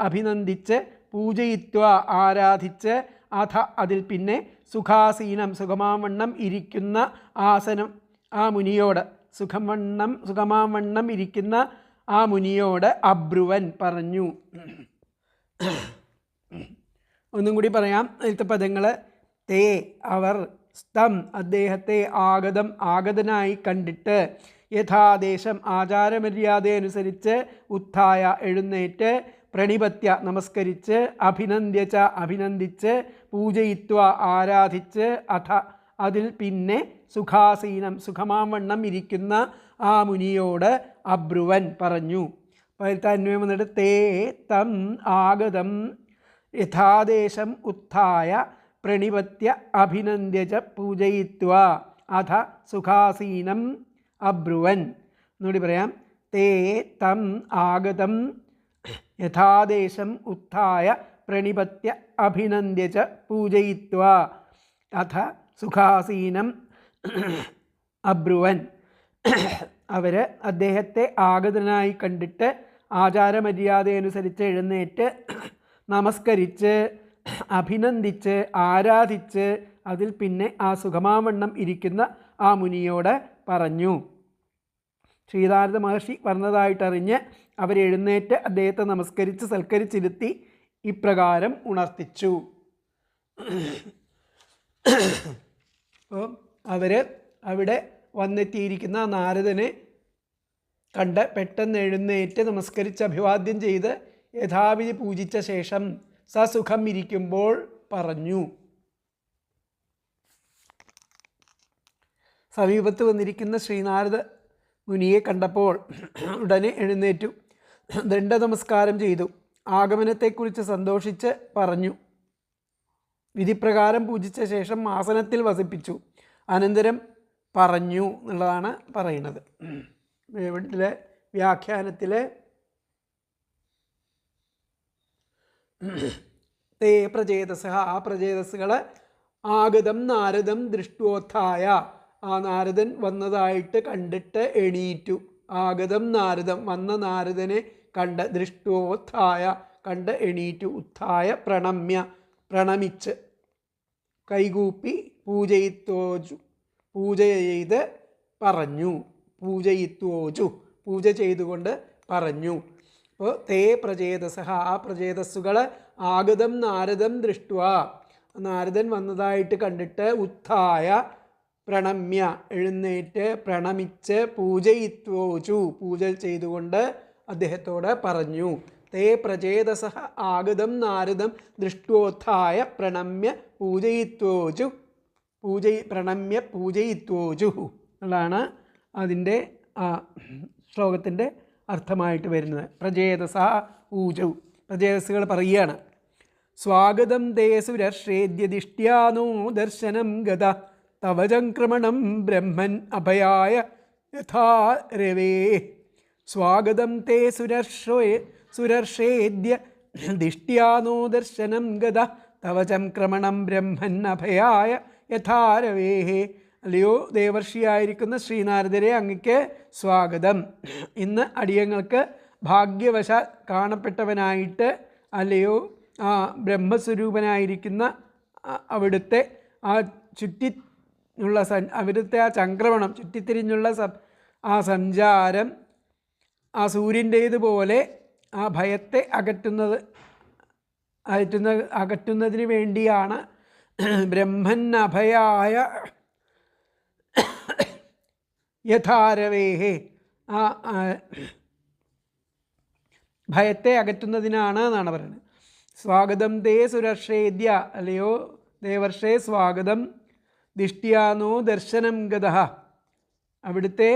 അഭിനന്ദിച്ച്, പൂജയിത്വ ആരാധിച്ച്, അഥ അതിൽ പിന്നെ സുഖാസീനം സുഖമാവണ്ണം ഇരിക്കുന്ന ആസനം ആ മുനിയോട്, സുഖമാവണ്ണം ഇരിക്കുന്ന ആ മുനിയോട് അബ്രുവൻ പറഞ്ഞു. ഒന്നും കൂടി പറയാം നേരത്തെ പദങ്ങൾ. തേ അവർ, സ്തം അദ്ദേഹത്തെ, ആഗതനായി കണ്ടിട്ട്, യഥാദേശം ആചാരമര്യാദ അനുസരിച്ച്, ഉത്ഥായ എഴുന്നേറ്റ്, പ്രണിപത്യ നമസ്കരിച്ച്, അഭിനന്ദിച്ച്, പൂജയിത്വ ആരാധിച്ച്, അഥ അതിൽ പിന്നെ സുഖാസീനം സുഖമാവണ്ണം ഇരിക്കുന്ന ആ മുനിയോട് അബ്രുവൻ പറഞ്ഞു. അപ്പോൾ അന്വയം വന്നിട്ട് തേ തം ആഗതം യഥാദേശം ഉത്ഥായ പ്രണിപത്യ അഭിനന്ദ്യച പൂജയിത്വ അഥ സുഖാസീനം അബ്രുവൻ. എന്നുകൂടി പറയാം. തേ തം ആഗതം യഥാദേശം ഉത്ഥായ പ്രണിപത്യ അഭിനന്ദ്യച പൂജയിത്വ അഥ സുഖാസീനം അബ്രുവൻ. അവർ അദ്ദേഹത്തെ ആഗതനായി കണ്ടിട്ട് ആചാരമര്യാദയനുസരിച്ച് എഴുന്നേറ്റ് നമസ്കരിച്ച് അഭിനന്ദിച്ച് ആരാധിച്ച് അതിൽ പിന്നെ ആ സുഖമാവണ്ണം ഇരിക്കുന്ന ആ മുനിയോട് പറഞ്ഞു. ശ്രീനാരദ മഹർഷി പറഞ്ഞതായിട്ടറിഞ്ഞ് അവരെഴുന്നേറ്റ് അദ്ദേഹത്തെ നമസ്കരിച്ച് സൽക്കരിച്ചിരുത്തി ഇപ്രകാരം ഉണർത്തിച്ചു. അപ്പോൾ അവർ അവിടെ വന്നെത്തിയിരിക്കുന്ന നാരദനെ കണ്ട് പെട്ടെന്ന് എഴുന്നേറ്റ് നമസ്കരിച്ച് അഭിവാദ്യം ചെയ്ത് യഥാവിധി പൂജിച്ച ശേഷം സസുഖം ഇരിക്കുമ്പോൾ പറഞ്ഞു. സമീപത്ത് വന്നിരിക്കുന്ന ശ്രീനാരദ മുനിയെ കണ്ടപ്പോൾ ഉടനെ എഴുന്നേറ്റു ദണ്ഡ നമസ്കാരം ചെയ്തു. ആഗമനത്തെക്കുറിച്ച് സന്തോഷിച്ച് പറഞ്ഞു. വിധിപ്രകാരം പൂജിച്ച ശേഷം ആസനത്തിൽ വസിപ്പിച്ചു. അനന്തരം പറഞ്ഞു എന്നുള്ളതാണ് പറയുന്നത്. ഇവിടെ വ്യാഖ്യാനത്തിലെ തേ പ്രചേതസ, ആ പ്രചേതസ്സുകൾ ആഗതം നാരദം ദൃഷ്ടോത്ഥായ, ആ നാരദൻ വന്നതായിട്ട് കണ്ടിട്ട് എണീറ്റു. ആഗതം നാരദം, വന്ന നാരദനെ കണ്ട്, ദൃഷ്ടോത്ഥായ കണ്ട് എണീറ്റു, ഉത്ഥായ പ്രണമ്യ പ്രണമിച്ച്, കൈകൂപ്പി പൂജയിത്തോജു പൂജ ചെയ്ത് പറഞ്ഞു. പൂജയിത്തോജു പൂജ ചെയ്തുകൊണ്ട് പറഞ്ഞു. അപ്പോൾ തേ പ്രചേതസ, ആ പ്രചേതസ്സുകൾ ആഗതം നാരദം ദൃഷ്ടുവ, നാരദൻ വന്നതായിട്ട് കണ്ടിട്ട് ഉത്ഥായ പ്രണമ്യ എഴുന്നേറ്റ് പ്രണമിച്ച് പൂജയിത്വോചു പൂജ ചെയ്തുകൊണ്ട് അദ്ദേഹത്തോട് പറഞ്ഞു. തേ പ്രചേതസ ആഗതം നാരദം ദൃഷ്ടോത്ഥായ പ്രണമ്യ പൂജയിത്വോചു പ്രണമ്യ പൂജയിത്വോചു എന്നുള്ളതാണ് അതിൻ്റെ ശ്ലോകത്തിൻ്റെ അർത്ഥമായിട്ട് വരുന്നത്. പ്രചേതസ ഊചു, പ്രചേതസ്സുകൾ പറയുകയാണ്. സ്വാഗതം തേ സുരശ്രേദ്യദിഷ്ട്യാനോ ദർശനം ഗത തവ ചംക്രമണം ബ്രഹ്മൻ അഭയായ യഥാ രവേ. സ്വാഗതം തേ സുരർഷേദ്യ ദിഷ്ട്യാനോ ദർശനം ഗത തവ ചംക്രമണം ബ്രഹ്മൻ അഭയായ യഥാ രവേ. അല്ലയോ ദേവർഷിയായിരിക്കുന്ന ശ്രീനാരദരെ, അങ്ങയ്ക്ക് സ്വാഗതം. ഇന്ന് അടിയങ്ങൾക്ക് ഭാഗ്യവശാൽ കാണപ്പെട്ടവനായിട്ട്, അല്ലയോ ആ ബ്രഹ്മസ്വരൂപനായിരിക്കുന്ന അവിടുത്തെ ആ അവിടുത്തെ ആ ചംക്രമണം, ചുറ്റിത്തിരിഞ്ഞുള്ള ആ സഞ്ചാരം ആ സൂര്യൻ്റേതുപോലെ ആ ഭയത്തെ അകറ്റുന്നതിന് വേണ്ടിയാണ്. ബ്രഹ്മൻ അഭയായ യഥാരവേഹേ, ആ ഭയത്തെ അകറ്റുന്നതിനാണ് എന്നാണ് പറയുന്നത്. സ്വാഗതം തേ സുരർഷേദ്യ, അല്ലയോ ദേവർഷേ സ്വാഗതം. ദിഷ്ട്യാനോ ദർശനം ഗത, അവിടുത്തെ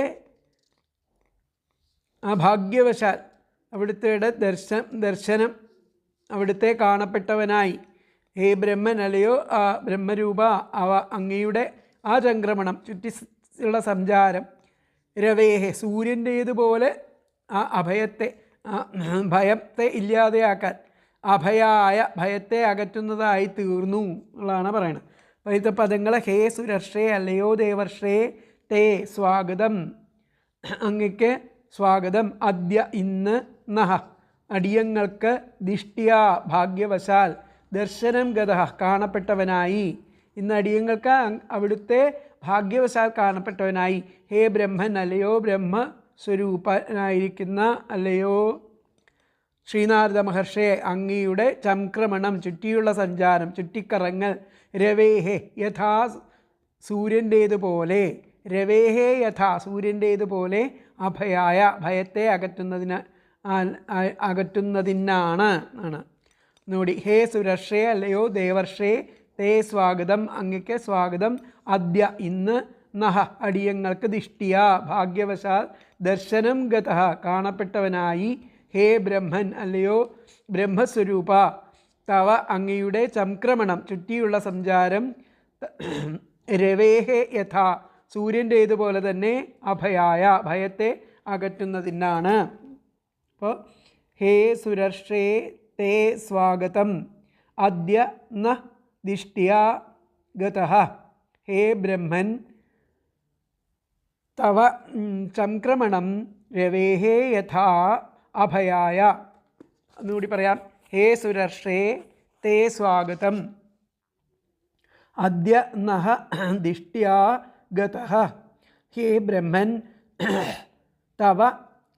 ആ ഭാഗ്യവശാൽ അവിടുത്തെ ദർശനം അവിടുത്തെ കാണപ്പെട്ടവനായി. ഹേ ബ്രഹ്മൻ, അല്ലയോ ആ ബ്രഹ്മരൂപ, അങ്ങയുടെ ആ ചംക്രമണം ചുറ്റിയുള്ള സഞ്ചാരം, രവേഹെ സൂര്യൻ്റേതുപോലെ ആ ഭയത്തെ ഇല്ലാതെയാക്കാൻ, അഭയായ ഭയത്തെ അകറ്റുന്നതായി തീർന്നു എന്നുള്ളതാണ് പറയുന്നത്. വൈദ്യ പദങ്ങൾ ഹേ സുരർഷേ, അല്ലയോ ദേവർഷേ, തേ സ്വാഗതം, അങ്ങയ്ക്ക് സ്വാഗതം. അദ്യ ഇന്ന്, നഹ അടിയങ്ങൾക്ക്, ദിഷ്ട്യാ ഭാഗ്യവശാൽ, ദർശനം ഗത കാണപ്പെട്ടവനായി. ഇന്ന് അടിയങ്ങൾക്ക് അവിടുത്തെ ഭാഗ്യവശാൽ കാണപ്പെട്ടവനായി. ഹേ ബ്രഹ്മൻ, അല്ലയോ ബ്രഹ്മസ്വരൂപനായിരിക്കുന്ന അല്ലയോ ശ്രീനാരദ മഹർഷേ, അങ്ങയുടെ ചംക്രമണം ചുറ്റിയുള്ള സഞ്ചാരം, ചുറ്റിക്കറങ്ങൽ, രവേഹേ യഥാ സൂര്യൻ്റേതുപോലെ, രവേഹേ യഥാ സൂര്യൻ്റേതുപോലെ, അഭയായ ഭയത്തെ അകറ്റുന്നതിനാണ് ആണ്. നോടി, ഹേ സുരർഷേ, അല്ലയോ ദേവർഷേ, തേ സ്വാഗതം, അങ്ങയ്ക്ക് സ്വാഗതം. അദ്യ ഇന്ന്, നഹ അടിയങ്ങൾക്ക്, ദിഷ്ട്യ ഭാഗ്യവശാൽ, ദർശനം ഗത കാണപ്പെട്ടവനായി. ഹേ ബ്രഹ്മൻ, അല്ലയോ ബ്രഹ്മസ്വരൂപ, തവ അങ്ങയുടെ ചംക്രമണം ചുറ്റിയുള്ള സഞ്ചാരം, രവേഹേ യഥാ സൂര്യൻ്റേതുപോലെ തന്നെ, അഭയായ ഭയത്തെ അകറ്റുന്നതിനാണ്. അപ്പോൾ ഹേ സുരർഷേ തേ സ്വാഗതം. അദ്യ ന ദിഷ്ട്യാ ഗതഃ. ഹേ ബ്രഹ്മൻ, തവ ചംക്രമണം രവേഹേ യഥാ അഭയായ. ഒന്നുകൂടി പറയാം. ഹേ സുരർഷേ തേ സ്വാഗതം. അദ്യ നഹ ദിഷ്ട്യാ ഗതഃ. ഹേ ബ്രഹ്മൻ, തവ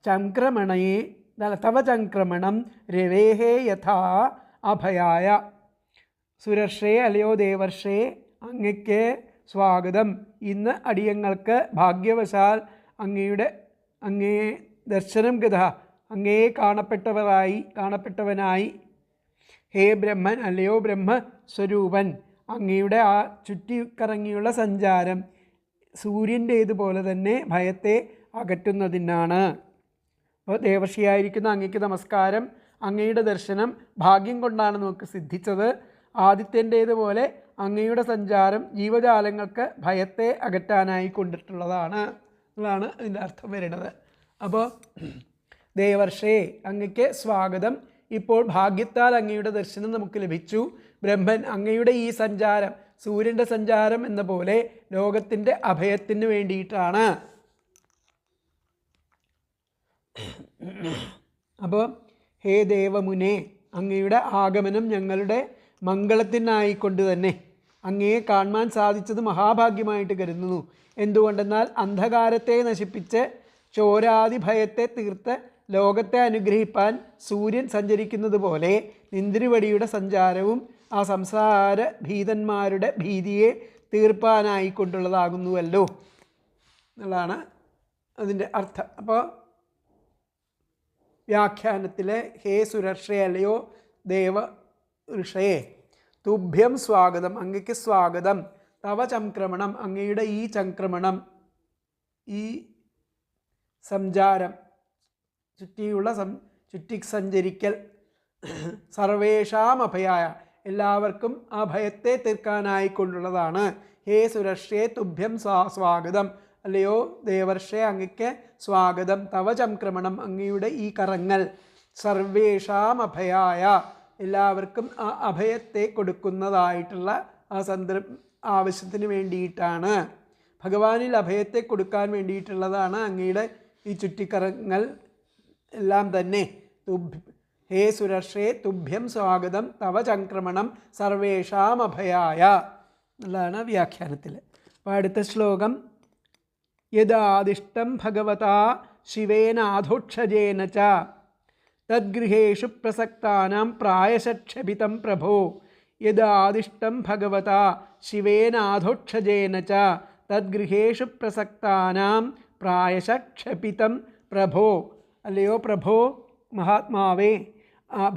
ചംക്രമണം രവേഹേ യഥാ അഭയായ. സുരർഷേ, അല്ലയോ ദേവർഷേ, അങ്ങയ്ക്ക് സ്വാഗതം. ഇന്ന് അടിയങ്ങൾക്ക് ഭാഗ്യവശാൽ അങ്ങയെ ദർശനം ഗത അങ്ങേ കാണപ്പെട്ടവനായി ഹേ ബ്രഹ്മൻ അല്ലയോ ബ്രഹ്മസ്വരൂപൻ അങ്ങയുടെ ആ ചുറ്റിക്കറങ്ങിയുള്ള സഞ്ചാരം സൂര്യൻ്റേതുപോലെ തന്നെ ഭയത്തെ അകറ്റുന്നതിനാണ്. അപ്പോൾ ദേവർഷിയായിരിക്കുന്ന അങ്ങയ്ക്ക് നമസ്കാരം. അങ്ങയുടെ ദർശനം ഭാഗ്യം കൊണ്ടാണ് നമുക്ക് സിദ്ധിച്ചത്. ആദിത്യൻ്റേതുപോലെ അങ്ങയുടെ സഞ്ചാരം ജീവജാലങ്ങൾക്ക് ഭയത്തെ അകറ്റാനായി കൊണ്ടിട്ടുള്ളതാണ് എന്നാണ് ഇതിൻ്റെ അർത്ഥം വരുന്നത്. അപ്പോൾ ദേവർഷേ അങ്ങയ്ക്ക് സ്വാഗതം. ഇപ്പോൾ ഭാഗ്യത്താൽ അങ്ങയുടെ ദർശനം നമുക്ക് ലഭിച്ചു. ബ്രഹ്മൻ അങ്ങയുടെ ഈ സഞ്ചാരം സൂര്യൻ്റെ സഞ്ചാരം എന്ന പോലെ ലോകത്തിൻ്റെ അഭയത്തിന് വേണ്ടിയിട്ടാണ്. അപ്പോൾ ഹേ ദേവമുനെ അങ്ങയുടെ ആഗമനം ഞങ്ങളുടെ മംഗളത്തിനായിക്കൊണ്ട് തന്നെ അങ്ങയെ കാണുവാൻ സാധിച്ചത് മഹാഭാഗ്യമായിട്ട് കരുതുന്നു. എന്തുകൊണ്ടെന്നാൽ അന്ധകാരത്തെ നശിപ്പിച്ച് ചോരാദി ഭയത്തെ തീർത്ത് ലോകത്തെ അനുഗ്രഹിപ്പാൻ സൂര്യൻ സഞ്ചരിക്കുന്നത് പോലെ നിന്ദ്രിവടിയുടെ സഞ്ചാരവും ആ സംസാര ഭീതന്മാരുടെ ഭീതിയെ തീർപ്പാനായിക്കൊണ്ടുള്ളതാകുന്നുവല്ലോ എന്നുള്ളതാണ് അതിൻ്റെ അർത്ഥം. അപ്പോൾ വ്യാഖ്യാനത്തിലെ ഹേ സുരക്ഷേ അല്ലയോ ദേവ ഋഷയെ തുഭ്യം സ്വാഗതം അങ്ങയ്ക്ക് സ്വാഗതം. തവ ചംക്രമണം അങ്ങയുടെ ഈ ചംക്രമണം ഈ സഞ്ചാരം ചുറ്റി സഞ്ചരിക്കൽ സർവേഷാം അഭയായ എല്ലാവർക്കും ആ ഭയത്തെ തീർക്കാനായിക്കൊണ്ടുള്ളതാണ്. ഹേ സുരക്ഷേ തുഭ്യം സ്വാഗതം അല്ലയോ ദേവർഷേ അങ്ങയ്ക്ക് സ്വാഗതം. തവ ചംക്രമണം അങ്ങയുടെ ഈ കറങ്ങൽ സർവേഷാം അഭയായ എല്ലാവർക്കും ആ അഭയത്തെ കൊടുക്കുന്നതായിട്ടുള്ള ആ ആവശ്യത്തിന് വേണ്ടിയിട്ടാണ്. ഭഗവാനിൽ അഭയത്തെ കൊടുക്കാൻ വേണ്ടിയിട്ടുള്ളതാണ് അങ്ങയുടെ ഈ ചുറ്റിക്കറങ്ങൽ എല്ലാം തന്നെ. ഹേ സുരക്ഷേ തുഭ്യം സ്വാഗതം തവ ചംക്രമണം സർവേഷാം അഭയായ എന്നുള്ളതാണ് വ്യാഖ്യാനത്തിൽ. അപ്പോൾ അടുത്ത ശ്ലോകം യദാദിഷ്ടം ഭഗവതാ ശിവേനാധോക്ഷജേന ച തദ്ഗൃഹേഷു പ്രസക്താനാം പ്രായശക്ഷപിതം പ്രഭോ. യദാദിഷ്ടം ഭഗവതാ ശിവേനാധോക്ഷജേന ച തദ്ഗൃഹേഷു പ്രസക്താനാം പ്രായശക്ഷപിതം പ്രഭോ. അല്ലയോ പ്രഭോ മഹാത്മാവേ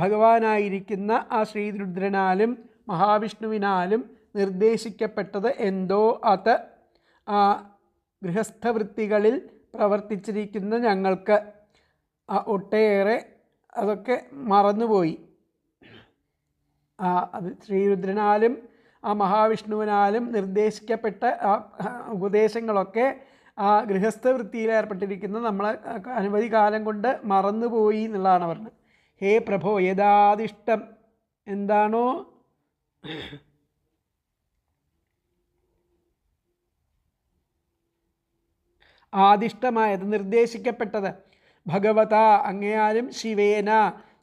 ഭഗവാനായിരിക്കുന്ന ആ ശ്രീരുദ്രനാലും മഹാവിഷ്ണുവിനാലും നിർദ്ദേശിക്കപ്പെട്ടത് എന്തോ അത് ആ ഗൃഹസ്ഥവൃത്തികളിൽ പ്രവർത്തിച്ചിരിക്കുന്ന ഞങ്ങൾക്ക് ഒട്ടേറെ അതൊക്കെ മറന്നുപോയി. അത് ശ്രീരുദ്രനാലും ആ മഹാവിഷ്ണുവിനാലും നിർദ്ദേശിക്കപ്പെട്ട ആ ഉപദേശങ്ങളൊക്കെ ആ ഗൃഹസ്ഥവൃത്തിയിൽ ഏർപ്പെട്ടിരിക്കുന്ന നമ്മൾ അനവധി കാലം കൊണ്ട് മറന്നുപോയി എന്നുള്ളതാണ് പറഞ്ഞത്. ഹേ പ്രഭോ യഥാദിഷ്ടം എന്താണോ ആദിഷ്ടമായത് നിർദ്ദേശിക്കപ്പെട്ടത് ഭഗവത അങ്ങയാലും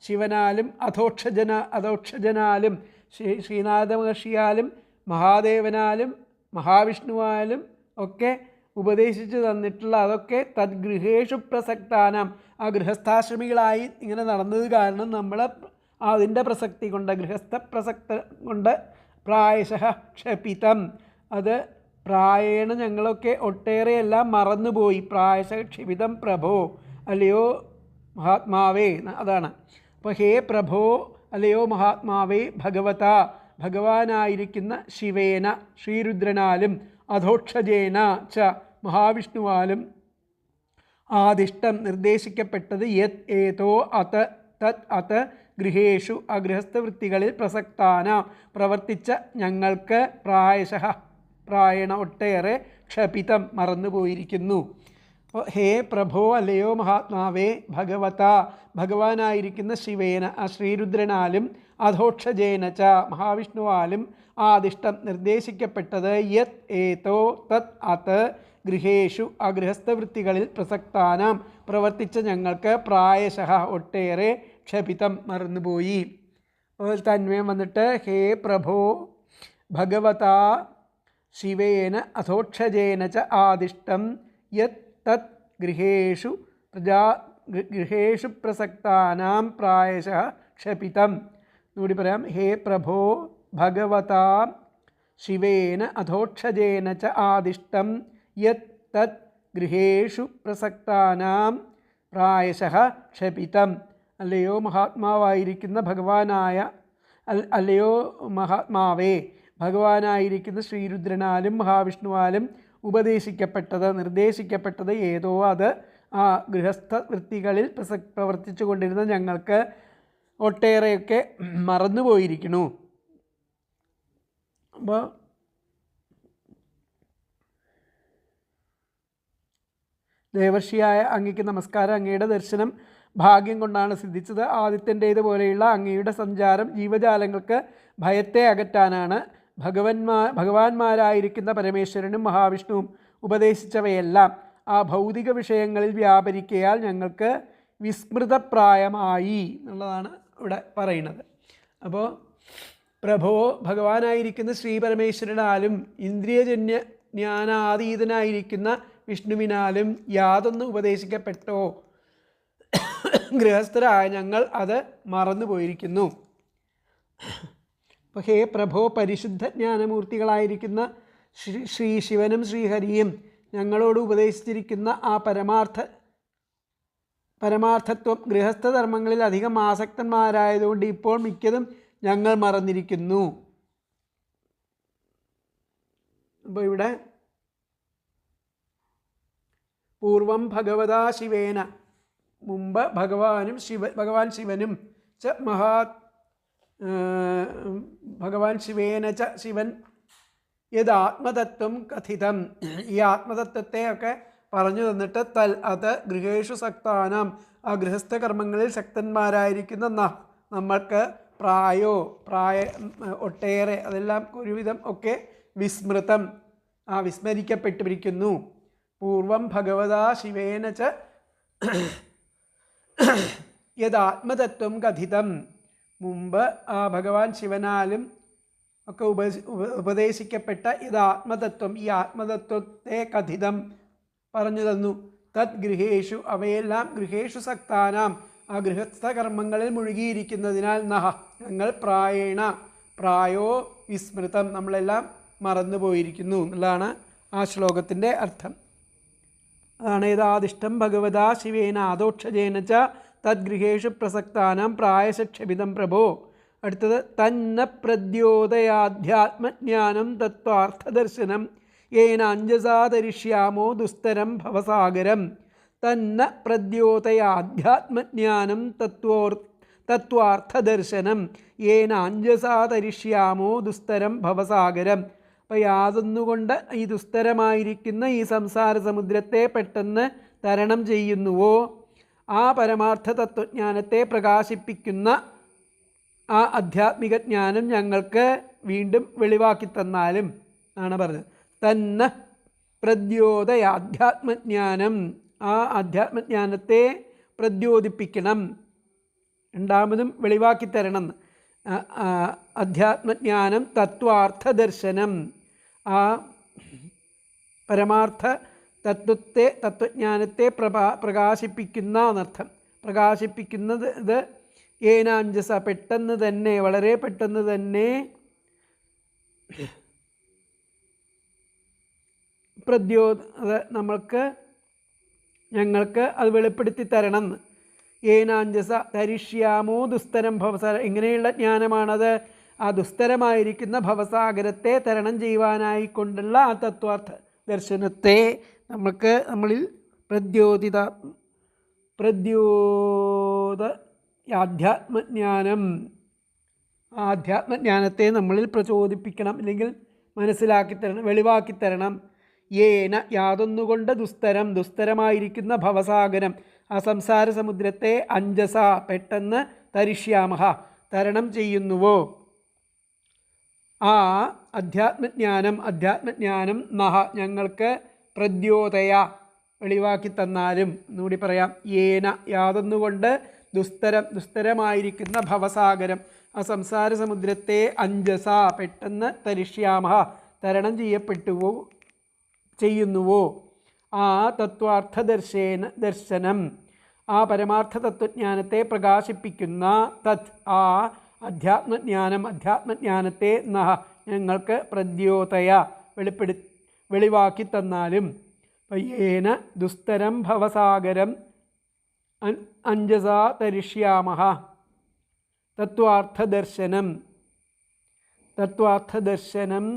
ശിവനാലും അധോക്ഷജനാലും ശ്രീനാഥ മഹർഷിയാലും മഹാദേവനാലും മഹാവിഷ്ണുവാലും ഒക്കെ ഉപദേശിച്ചു തന്നിട്ടുള്ള അതൊക്കെ തദ്ഗൃഹേഷു പ്രസക്താനാം ആ ഗൃഹസ്ഥാശ്രമികളായി ഇങ്ങനെ നടന്നത് കാരണം നമ്മൾ അതിൻ്റെ പ്രസക്തി കൊണ്ട് ഗൃഹസ്ഥ പ്രസക്ത കൊണ്ട് പ്രായശഃ ക്ഷപിതം അത് പ്രായേണ ഞങ്ങളൊക്കെ ഒട്ടേറെയെല്ലാം മറന്നുപോയി. പ്രായശഃ ക്ഷപിതം പ്രഭോ അല്ലയോ മഹാത്മാവേ അതാണ്. അപ്പോൾ ഹേ പ്രഭോ അല്ലയോ മഹാത്മാവേ ഭഗവത ഭഗവാനായിരിക്കുന്ന ശിവേന ശ്രീരുദ്രനാലും അധോക്ഷജേന ച മഹാവിഷ്ണുവാലും ആദിഷ്ടം നിർദ്ദേശിക്കപ്പെട്ടത് യത് ഏതോ അത് തത് അത് ഗൃഹേഷു അഗൃഹസ്ഥവൃത്തികളിൽ പ്രസക്താന പ്രവർത്തിച്ച ഞങ്ങൾക്ക് പ്രായണ ഒട്ടേറെ ക്ഷപിതം മറന്നുപോയിരിക്കുന്നു. ഹേ പ്രഭോ അല്ലയോ മഹാത്മാവേ ഭഗവത ഭഗവാനായിരിക്കുന്ന ശിവേന ആ ശ്രീരുദ്രനാലും അധോക്ഷജേന ച മഹാവിഷ്ണുവാലും ആദിഷ്ടം നിർദ്ദേശിക്കപ്പെട്ടത് യത് ഏതോ തത് അത് ഗൃഹേഷു അഗൃഹസ്ഥവൃത്തികളിൽ പ്രസക്താനാം പ്രവർത്തിച്ച ഞങ്ങൾക്ക് പ്രായശഃ ഒട്ടേറെ ക്ഷപിതം മറന്നുപോയി. തന്മയം വന്നിട്ട് ഹേ പ്രഭോ ഭഗവത ശിവേന അധോക്ഷജേന ച ആദിഷ്ടം യത് തത് ഗൃഹേഷു പ്രസക്താനാം പ്രായശഃ ക്ഷപിതം. കൂടി പറയാം. ഹേ പ്രഭോ ഭഗവത ശിവേന അധോക്ഷജേന ച ആദിഷ്ടം യത് തത് ഗൃഹേഷു പ്രസക്താനാം പ്രായശഃ ക്ഷപിതം. അല്ലയോ മഹാത്മാവായിരിക്കുന്ന ഭഗവാനായ അല്ലയോ മഹാത്മാവേ, ഭഗവാനായിരിക്കുന്ന ശ്രീരുദ്രനാലും മഹാവിഷ്ണുവാലും ഉപദേശിക്കപ്പെട്ടത് നിർദ്ദേശിക്കപ്പെട്ടത് ഏതോ അത് ആ ഗൃഹസ്ഥ വൃത്തികളിൽ പ്രവർത്തിച്ചു കൊണ്ടിരുന്ന ഞങ്ങൾക്ക് ഒട്ടേറെയൊക്കെ മറന്നുപോയിരിക്കുന്നു. അപ്പോൾ ദേവർഷിയായ അങ്ങയ്ക്ക് നമസ്കാരം. അങ്ങയുടെ ദർശനം ഭാഗ്യം കൊണ്ടാണ് സിദ്ധിച്ചത്. ആദിത്യൻ്റേതുപോലെയുള്ള അങ്ങയുടെ സഞ്ചാരം ജീവജാലങ്ങൾക്ക് ഭയത്തെ അകറ്റാനാണ്. ഭഗവാന്മാരായിരിക്കുന്ന പരമേശ്വരനും മഹാവിഷ്ണുവും ഉപദേശിച്ചവയെല്ലാം ആ ഭൗതിക വിഷയങ്ങളിൽ വ്യാപരിക്കയാൽ ഞങ്ങൾക്ക് വിസ്മൃതപ്രായമായി എന്നുള്ളതാണ് ഇവിടെ പറയുന്നത്. അപ്പോൾ പ്രഭോ, ഭഗവാനായിരിക്കുന്ന ശ്രീ പരമേശ്വരനാലും ഇന്ദ്രിയജന്യ ജ്ഞാനാതീതനായിരിക്കുന്ന വിഷ്ണുവിനാലും യാതൊന്ന് ഉപദേശിക്കപ്പെട്ടോ ഗൃഹസ്ഥരായ ഞങ്ങൾ അത് മറന്നുപോയിരിക്കുന്നു. അപ്പോൾ ഹേ പ്രഭോ, പരിശുദ്ധ ജ്ഞാനമൂർത്തികളായിരിക്കുന്ന ശ്രീ ശിവനും ശ്രീഹരിയും ഞങ്ങളോട് ഉപദേശിച്ചിരിക്കുന്ന ആ പരമാർത്ഥത്വം ഗൃഹസ്ഥധർമ്മങ്ങളിൽ അധികം ആസക്തന്മാരായതുകൊണ്ട് ഇപ്പോൾ മിക്കതും ഞങ്ങൾ മറന്നിരിക്കുന്നു. അപ്പോൾ ഇവിടെ പൂർവം ഭഗവതാ ശിവേന, മുമ്പ് ഭഗവാൻ ശിവനും ഭഗവാൻ ശിവേന ച ശിവൻ യത് ആത്മതത്വം കഥിതം, ഈ ആത്മതത്വത്തെ ഒക്കെ പറഞ്ഞു തന്നിട്ട് അത് ഗൃഹേഷു സക്താനാം, ആ ഗൃഹസ്ഥ കർമ്മങ്ങളിൽ ശക്തന്മാരായിരിക്കുന്ന നമ്മൾക്ക് ഒട്ടേറെ, അതെല്ലാം ഒരുവിധം ഒക്കെ വിസ്മൃതം, വിസ്മരിക്കപ്പെട്ടിരിക്കുന്നു. പൂർവം ഭഗവതാ ശിവേന ച യദാത്മതത്വം കഥിതം, മുമ്പ് ആ ഭഗവാൻ ശിവനാലും ഒക്കെ ഉപദേശിക്കപ്പെട്ട യഥാത്മതത്വം, ഈ ആത്മതത്വത്തെ കഥിതം പറഞ്ഞു തന്നു. തത് ഗൃഹേഷു, അവയെല്ലാം ഗൃഹേഷു സക്താനാം, ആ ഗൃഹസ്ഥ കർമ്മങ്ങളിൽ മുഴുകിയിരിക്കുന്നതിനാൽ ഞങ്ങൾ പ്രായോ വിസ്മൃതം, നമ്മളെല്ലാം മറന്നുപോയിരിക്കുന്നു എന്നുള്ളതാണ് ആ ശ്ലോകത്തിൻ്റെ അർത്ഥം. അതാണ് യഥാദിഷ്ടം ഭഗവതാ ശിവേന ആദോക്ഷജേന ച തദ്ഗൃഹേഷു പ്രസക്താനാം പ്രായശക്ഷപിതം പ്രഭോ. അടുത്തത് തന്ന പ്രദ്യോതയാധ്യാത്മജ്ഞാനം തത്വാർത്ഥദർശനം യേന അഞ്ജസാ തരിഷ്യാമോ ദുസ്തരം ഭവസാഗരം. തന്ന പ്രദ്യോതയാധ്യാത്മജ്ഞാനം തത്വാർത്ഥദർശനം യേന അഞ്ജസാ തരിഷ്യാമോ ദുസ്തരം ഭവസാഗരം. അപ്പോൾ യാതൊന്നുകൊണ്ട് ഈ ദുസ്തരമായിരിക്കുന്ന ഈ സംസാര സമുദ്രത്തെ പെട്ടെന്ന് തരണം ചെയ്യുന്നുവോ, ആ പരമാർത്ഥ തത്വജ്ഞാനത്തെ പ്രകാശിപ്പിക്കുന്ന ആ ആധ്യാത്മിക ജ്ഞാനം ഞങ്ങൾക്ക് വീണ്ടും വെളിവാക്കി തന്നാലും ആണ് പറഞ്ഞത്. തന്ന പ്രദ്യോതയ ആധ്യാത്മജ്ഞാനം, ആ ആധ്യാത്മജ്ഞാനത്തെ പ്രദ്യോതിപ്പിക്കണം, രണ്ടാമതും വെളിവാക്കി തരണം. അധ്യാത്മജ്ഞാനം തത്വാർത്ഥദർശനം, ആ പരമാർത്ഥ തത്വജ്ഞാനത്തെ പ്രകാശിപ്പിക്കുന്ന എന്നർത്ഥം. പ്രകാശിപ്പിക്കുന്നത് ഇത് ഏനാഞ്ജസ, പെട്ടെന്ന് തന്നെ, വളരെ പെട്ടെന്ന് തന്നെ ഞങ്ങൾക്ക് അത് വെളിപ്പെടുത്തി തരണം. ഏനാഞ്ജസ തരിഷ്യാമോ ദുസ്തരം ഭവസാഗരം, എങ്ങനെയുള്ള ജ്ഞാനമാണത്? ആ ദുസ്തരമായിരിക്കുന്ന ഭവസാഗരത്തെ തരണം ചെയ്യുവാനായിക്കൊണ്ടുള്ള ആ തത്വാർത്ഥ ദർശനത്തെ നമ്മളിൽ ആധ്യാത്മജ്ഞാനത്തെ നമ്മളിൽ പ്രചോദിപ്പിക്കണം, അല്ലെങ്കിൽ മനസ്സിലാക്കി തരണം, വെളിവാക്കി തരണം. യേന, യാതൊന്നുകൊണ്ട് ദുസ്തരമായിരിക്കുന്ന ഭവസാഗരം, ആ സംസാര സമുദ്രത്തെ അഞ്ജസ, പെട്ടെന്ന് തരിഷ്യാമഹ, തരണം ചെയ്യുന്നുവോ, ആ അധ്യാത്മജ്ഞാനം ഞങ്ങൾക്ക് പ്രദ്യോതയ, വെളിവാക്കി തന്നാലും. എന്നുകൂടി പറയാം. യേന, യാതൊന്നുകൊണ്ട് ദുസ്തരമായിരിക്കുന്ന ഭവസാഗരം, ആ സംസാര സമുദ്രത്തെ അഞ്ജസ, പെട്ടെന്ന് തരിഷ്യാമഹ, തരണം ചെയ്യുന്നുവോ, ആ തത്വാർത്ഥ ദർശനം, ആ പരമാർത്ഥ തത്വജ്ഞാനത്തെ പ്രകാശിപ്പിക്കുന്ന ആ അധ്യാത്മജ്ഞാനത്തെ ഞങ്ങൾക്ക് പ്രദ്യോതയ, വെളിവാക്കി തന്നാലും. യേന ദുസ്തരം ഭവസാഗരം അഞ്ജസാ തരിഷ്യാമഃ. തത്വാർത്ഥദർശനം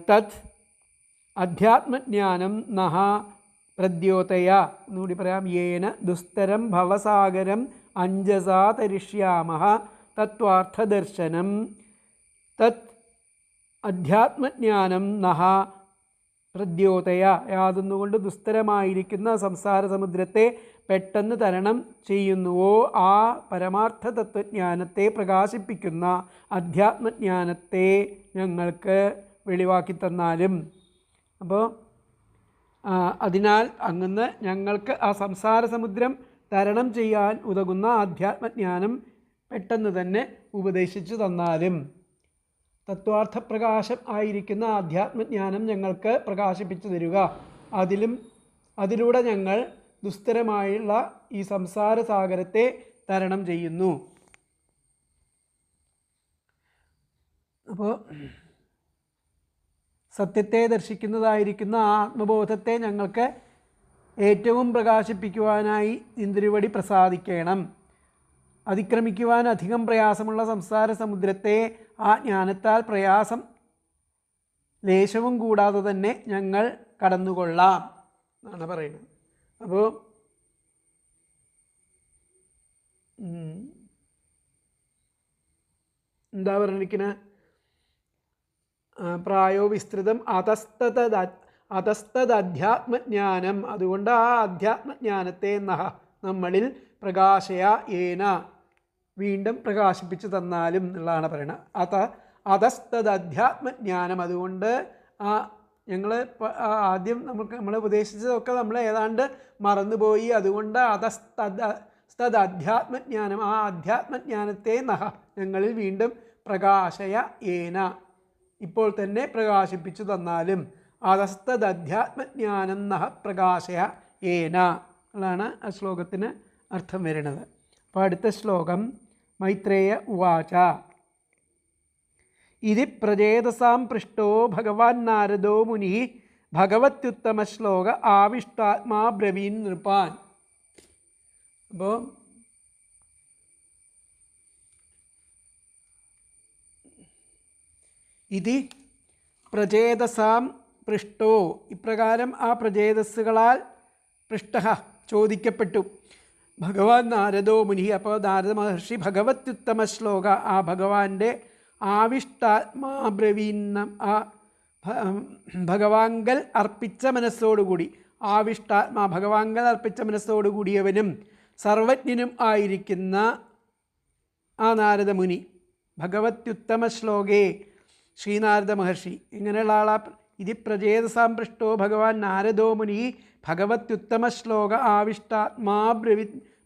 തത് അധ്യാത്മജ്ഞാനം നഹ പ്രദ്യോതയ. എന്നുകൂടി പറയാം. യേന ദുസ്തരം ഭവസാഗരം അഞ്ജസാ തരിഷ്യാമഃ തത്വാർത്ഥദർശനം തത് അധ്യാത്മജ്ഞാനം നഹ പ്രദ്യോതയ. യാതൊന്നുകൊണ്ട് ദുസ്തരമായിരിക്കുന്ന സംസാര സമുദ്രത്തെ പെട്ടെന്ന് തരണം ചെയ്യുന്നുവോ ആ പരമാർത്ഥ തത്വജ്ഞാനത്തെ പ്രകാശിപ്പിക്കുന്ന അധ്യാത്മജ്ഞാനത്തെ ഞങ്ങൾക്ക് വെളിവാക്കി തന്നാലും. അപ്പോൾ അതിനാൽ അങ്ങന്ന് ഞങ്ങൾക്ക് ആ സംസാര സമുദ്രം തരണം ചെയ്യാൻ ഉതകുന്ന ആധ്യാത്മജ്ഞാനം പെട്ടെന്ന് തന്നെ ഉപദേശിച്ചു തന്നാലും. തത്വാർത്ഥപ്രകാശം ആയിരിക്കുന്ന ആധ്യാത്മജ്ഞാനം ഞങ്ങൾക്ക് പ്രകാശിപ്പിച്ചു തരിക. അതിലൂടെ ഞങ്ങൾ ദുസ്തരമായുള്ള ഈ സംസാര സാഗരത്തെ തരണം ചെയ്യുന്നു. അപ്പോൾ സത്യത്തെ ദർശിക്കുന്നതായിരിക്കുന്ന ആ ആത്മബോധത്തെ ഞങ്ങൾക്ക് ഏറ്റവും പ്രകാശിപ്പിക്കുവാനായി ഇന്ദ്രിവടി പ്രസാദിക്കണം. അതിക്രമിക്കുവാൻ അധികം പ്രയാസമുള്ള സംസാര സമുദ്രത്തെ ആ ജ്ഞാനത്താൽ പ്രയാസം ലേശവും കൂടാതെ തന്നെ ഞങ്ങൾ കടന്നുകൊള്ളാം എന്നാണ് പറയുന്നത്. അപ്പോൾ എന്താ പറഞ്ഞിരിക്കുന്നത്? പ്രായോ വിസ്തൃതം അതസ്തദധ്യാത്മജ്ഞാനം. അതുകൊണ്ട് ആ അധ്യാത്മജ്ഞാനത്തെ നമ്മളിൽ പ്രകാശയ ഏന വീണ്ടും പ്രകാശിപ്പിച്ചു തന്നാലും എന്നുള്ളതാണ് പറയുന്നത്. അതസ്തദധ്യാത്മജ്ഞാനം. അതുകൊണ്ട് ഞങ്ങൾ ആദ്യം നമ്മൾ ഉപദേശിച്ചതൊക്കെ നമ്മൾ ഏതാണ്ട് മറന്നുപോയി. അതുകൊണ്ട് അതസ്തദധ്യാത്മജ്ഞാനം, ആ അധ്യാത്മജ്ഞാനത്തെ ഞങ്ങളിൽ വീണ്ടും പ്രകാശയ ഏന, ഇപ്പോൾ തന്നെ പ്രകാശിപ്പിച്ചു തന്നാലും. അതസ്തദധ്യാത്മജ്ഞാനം പ്രകാശയ ഏന അതാണ് ആ ശ്ലോകത്തിന് അർത്ഥം വരുന്നത്. അപ്പോൾ അടുത്ത ശ്ലോകം മൈത്രേയ ഉവാച. ഇതി പ്രചേതസാം പൃഷ്ടോ ഭഗവാൻ നാരദോ മുനി ഭഗവത്യുത്തമ ശ്ലോക ആവിഷ്ടാത്മാ ബ്രവീൻ നൃപാൻ. അപ്പോൾ ഇതി പ്രചേതസാം പൃഷ്ടോ, ഇപ്രകാരം ആ പ്രചേതസ്സുകളാൽ പൃഷ്ട ചോദിക്കപ്പെട്ടു. ഭഗവാൻ നാരദോ മുനി. അപ്പോൾ നാരദ മഹർഷി ഭഗവത്യുത്തമ ശ്ലോക, ആ ഭഗവാന്റെ ആവിഷ്ടാത്മാബ്രവീന്ന, ആ ഭഗവാങ്കൽ അർപ്പിച്ച മനസ്സോടുകൂടി, ആവിഷ്ടാത്മാ ഭഗവാങ്കൽ അർപ്പിച്ച മനസ്സോടുകൂടിയവനും സർവജ്ഞനും ആയിരിക്കുന്ന ആ നാരദമുനി ഭഗവത്യുത്തമ ശ്ലോകേ ശ്രീനാരദ മഹർഷി ഇങ്ങനെയുള്ള ആളാ. ഇതി പ്രചേതസാം പൃഷ്ടോ ഭഗവാൻ നാരദോ മുനി ഭഗവത്യുത്തമ ശ്ലോക ആവിഷ്ടാത്മാ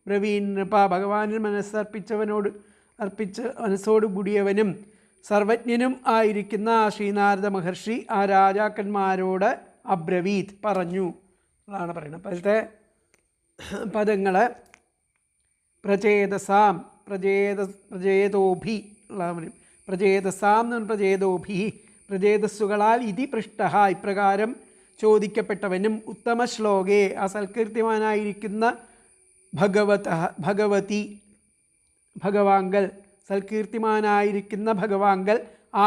ബ്രവീൻ നൃപ. ഭഗവാനിൽ അർപ്പിച്ച് മനസ്സോടുകൂടിയവനും സർവജ്ഞനും ആയിരിക്കുന്ന ആ ശ്രീനാരദ മഹർഷി ആ രാജാക്കന്മാരോട് അബ്രവീത് പറഞ്ഞു എന്നാണ് പറയുന്നത്. അപ്പോഴത്തെ പദങ്ങൾ പ്രചേതസാം, പ്രചേതോഭി പ്രചേതസാം എന്ന് പ്രചേതോഭി, പ്രചേതസ്സുകളാൽ ഇതി പൃഷ്ട ഇപ്രകാരം ചോദിക്കപ്പെട്ടവനും ഉത്തമ ശ്ലോകേ ആ സൽകീർത്തിമാനായിരിക്കുന്ന ഭഗവതി ഭഗവാങ്കൽ, സൽകീർത്തിമാനായിരിക്കുന്ന ഭഗവാങ്കൽ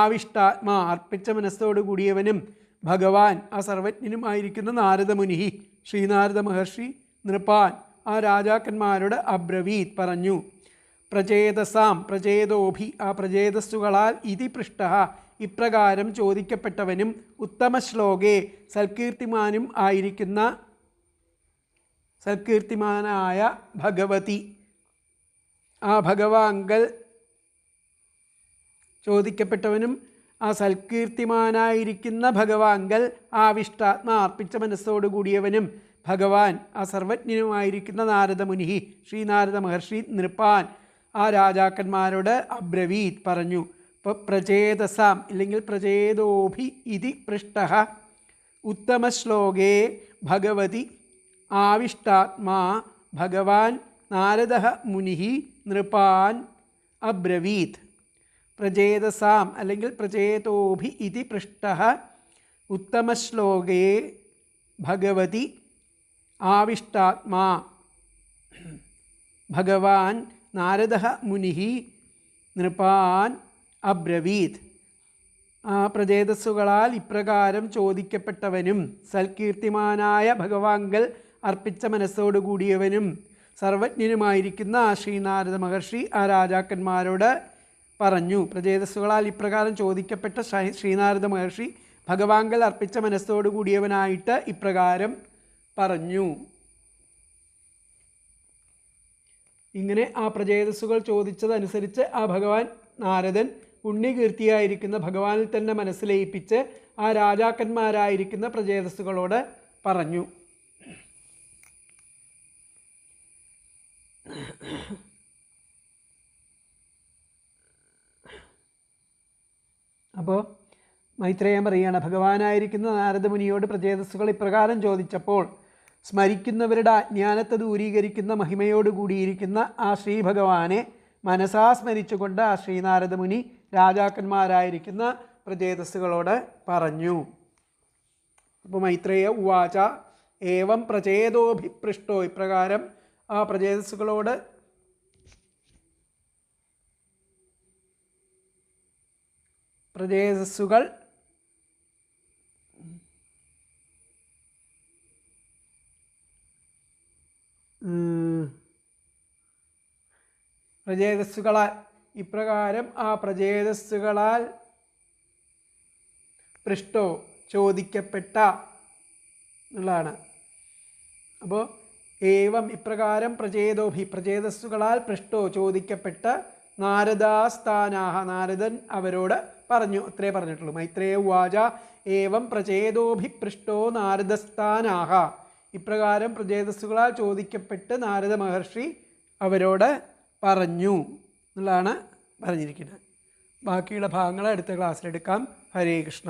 ആവിഷ്ടാത്മാ അർപ്പിച്ച മനസ്സോടുകൂടിയവനും ഭഗവാൻ ആ സർവജ്ഞനും ആയിരിക്കുന്ന നാരദമുനി ശ്രീനാരദ മഹർഷി നൃപാൻ ആ രാജാക്കന്മാരോട് അബ്രവീത് പറഞ്ഞു. പ്രചേതസാം പ്രചേതോഭി ആ പ്രചേതസ്സുകളാൽ ഇതി പൃഷ്ട ഇപ്രകാരം ചോദിക്കപ്പെട്ടവനും ഉത്തമ ശ്ലോകേ സൽകീർത്തിമാനും ആയിരിക്കുന്ന സൽകീർത്തിമാനായ ഭഗവതി ആ ഭഗവാങ്കൽ ചോദിക്കപ്പെട്ടവനും ആ സൽകീർത്തിമാനായിരിക്കുന്ന ഭഗവാങ്കൽ ആവിഷ്ടാത്മാ അർപ്പിച്ച മനസ്സോടുകൂടിയവനും ഭഗവാൻ ആ സർവജ്ഞനുമായിരിക്കുന്ന നാരദമുനി ശ്രീനാരദ മഹർഷി നൃപാൻ ആ രാജാക്കന്മാരോട് അബ്രവീത് പറഞ്ഞു. ഇപ്പോൾ പ്രചേതസാം ഇല്ലെങ്കിൽ പ്രചേതോഭി ഇതി പൃഷ്ട ഉത്തമ ശ്ലോകേ ഭഗവതി ആവിഷ്ടാത്മാ ഭഗവാൻ നാരദ മുനി നൃപാൻ അബ്രവീത്. പ്രചേതസാം അല്ലെങ്കിൽ പ്രചേതോഭി ഇതി പൃഷ്ട ഉത്തമ ശ്ലോകേ ഭഗവതി ആവിഷ്ടാത്മാ ഭഗവാൻ നാരദഃ മുനിഃ നൃപാൻ അബ്രവീത്. ആ പ്രചേതസ്സുകളാൽ ഇപ്രകാരം ചോദിക്കപ്പെട്ടവനും സൽകീർത്തിമാനായ ഭഗവാങ്കൽ അർപ്പിച്ച മനസ്സോടുകൂടിയവനും സർവജ്ഞനുമായിരിക്കുന്ന ആ ശ്രീനാരദ മഹർഷി ആ രാജാക്കന്മാരോട് പറഞ്ഞു. പ്രചേതസ്സുകളാൽ ഇപ്രകാരം ചോദിക്കപ്പെട്ട ശ്രീനാരദ മഹർഷി ഭഗവാങ്കൽ അർപ്പിച്ച മനസ്സോടുകൂടിയവനായിട്ട് ഇപ്രകാരം പറഞ്ഞു. ഇങ്ങനെ ആ പ്രചേതസ്സുകൾ ചോദിച്ചതനുസരിച്ച് ആ ഭഗവാൻ നാരദൻ പുണ്യകീർത്തിയായിരിക്കുന്ന ഭഗവാനിൽ തന്നെ മനസ്സിലയിപ്പിച്ച് ആ രാജാക്കന്മാരായിരിക്കുന്ന പ്രചേതസ്സുകളോട് പറഞ്ഞു. അപ്പോൾ മൈത്രേയൻ പറയുകയാണ്, ഭഗവാനായിരിക്കുന്ന നാരദമുനിയോട് പ്രചേതസ്സുകൾ ഇപ്രകാരം ചോദിച്ചപ്പോൾ സ്മരിക്കുന്നവരുടെ അജ്ഞാനത്തെ ദൂരീകരിക്കുന്ന മഹിമയോടുകൂടിയിരിക്കുന്ന ആ ശ്രീ ഭഗവാനെ മനസാ സ്മരിച്ചുകൊണ്ട് ആ ശ്രീനാരദമുനി രാജാക്കന്മാരായിരിക്കുന്ന പ്രചേതസ്സുകളോട് പറഞ്ഞു. അപ്പോൾ മൈത്രേയ ഉവാച ഏവം പ്രചേതോഭിപൃഷ്ടോ, ഇപ്രകാരം ആ പ്രചേതസ്സുകളോട് പ്രചേതസ്സുകൾ പ്രചേതസ്സുകളാൽ ഇപ്രകാരം ആ പ്രചേതസ്സുകളാൽ പൃഷ്ടോ ചോദിക്കപ്പെട്ട എന്നുള്ളതാണ്. അപ്പോൾ ഏവം ഇപ്രകാരം പ്രചേതസ്സുകളാൽ പൃഷ്ടോ ചോദിക്കപ്പെട്ട നാരദാസ്ഥാനാഹ, നാരദൻ അവരോട് പറഞ്ഞു. അത്രേ പറഞ്ഞിട്ടുള്ളൂ. മൈത്രേയ ഉവാച ഏവം പ്രചേതോഭിപൃഷ്ടോ നാരദസ്ഥാനാഹ, ഇപ്രകാരം പ്രചേതസ്സുകളാൽ ചോദിക്കപ്പെട്ട് നാരദ മഹർഷി അവരോട് പറഞ്ഞു എന്നുള്ളതാണ് പറഞ്ഞിരിക്കുന്നത്. ബാക്കിയുള്ള ഭാഗങ്ങൾ അടുത്ത ക്ലാസ്സിലെടുക്കാം. ഹരേ കൃഷ്ണ.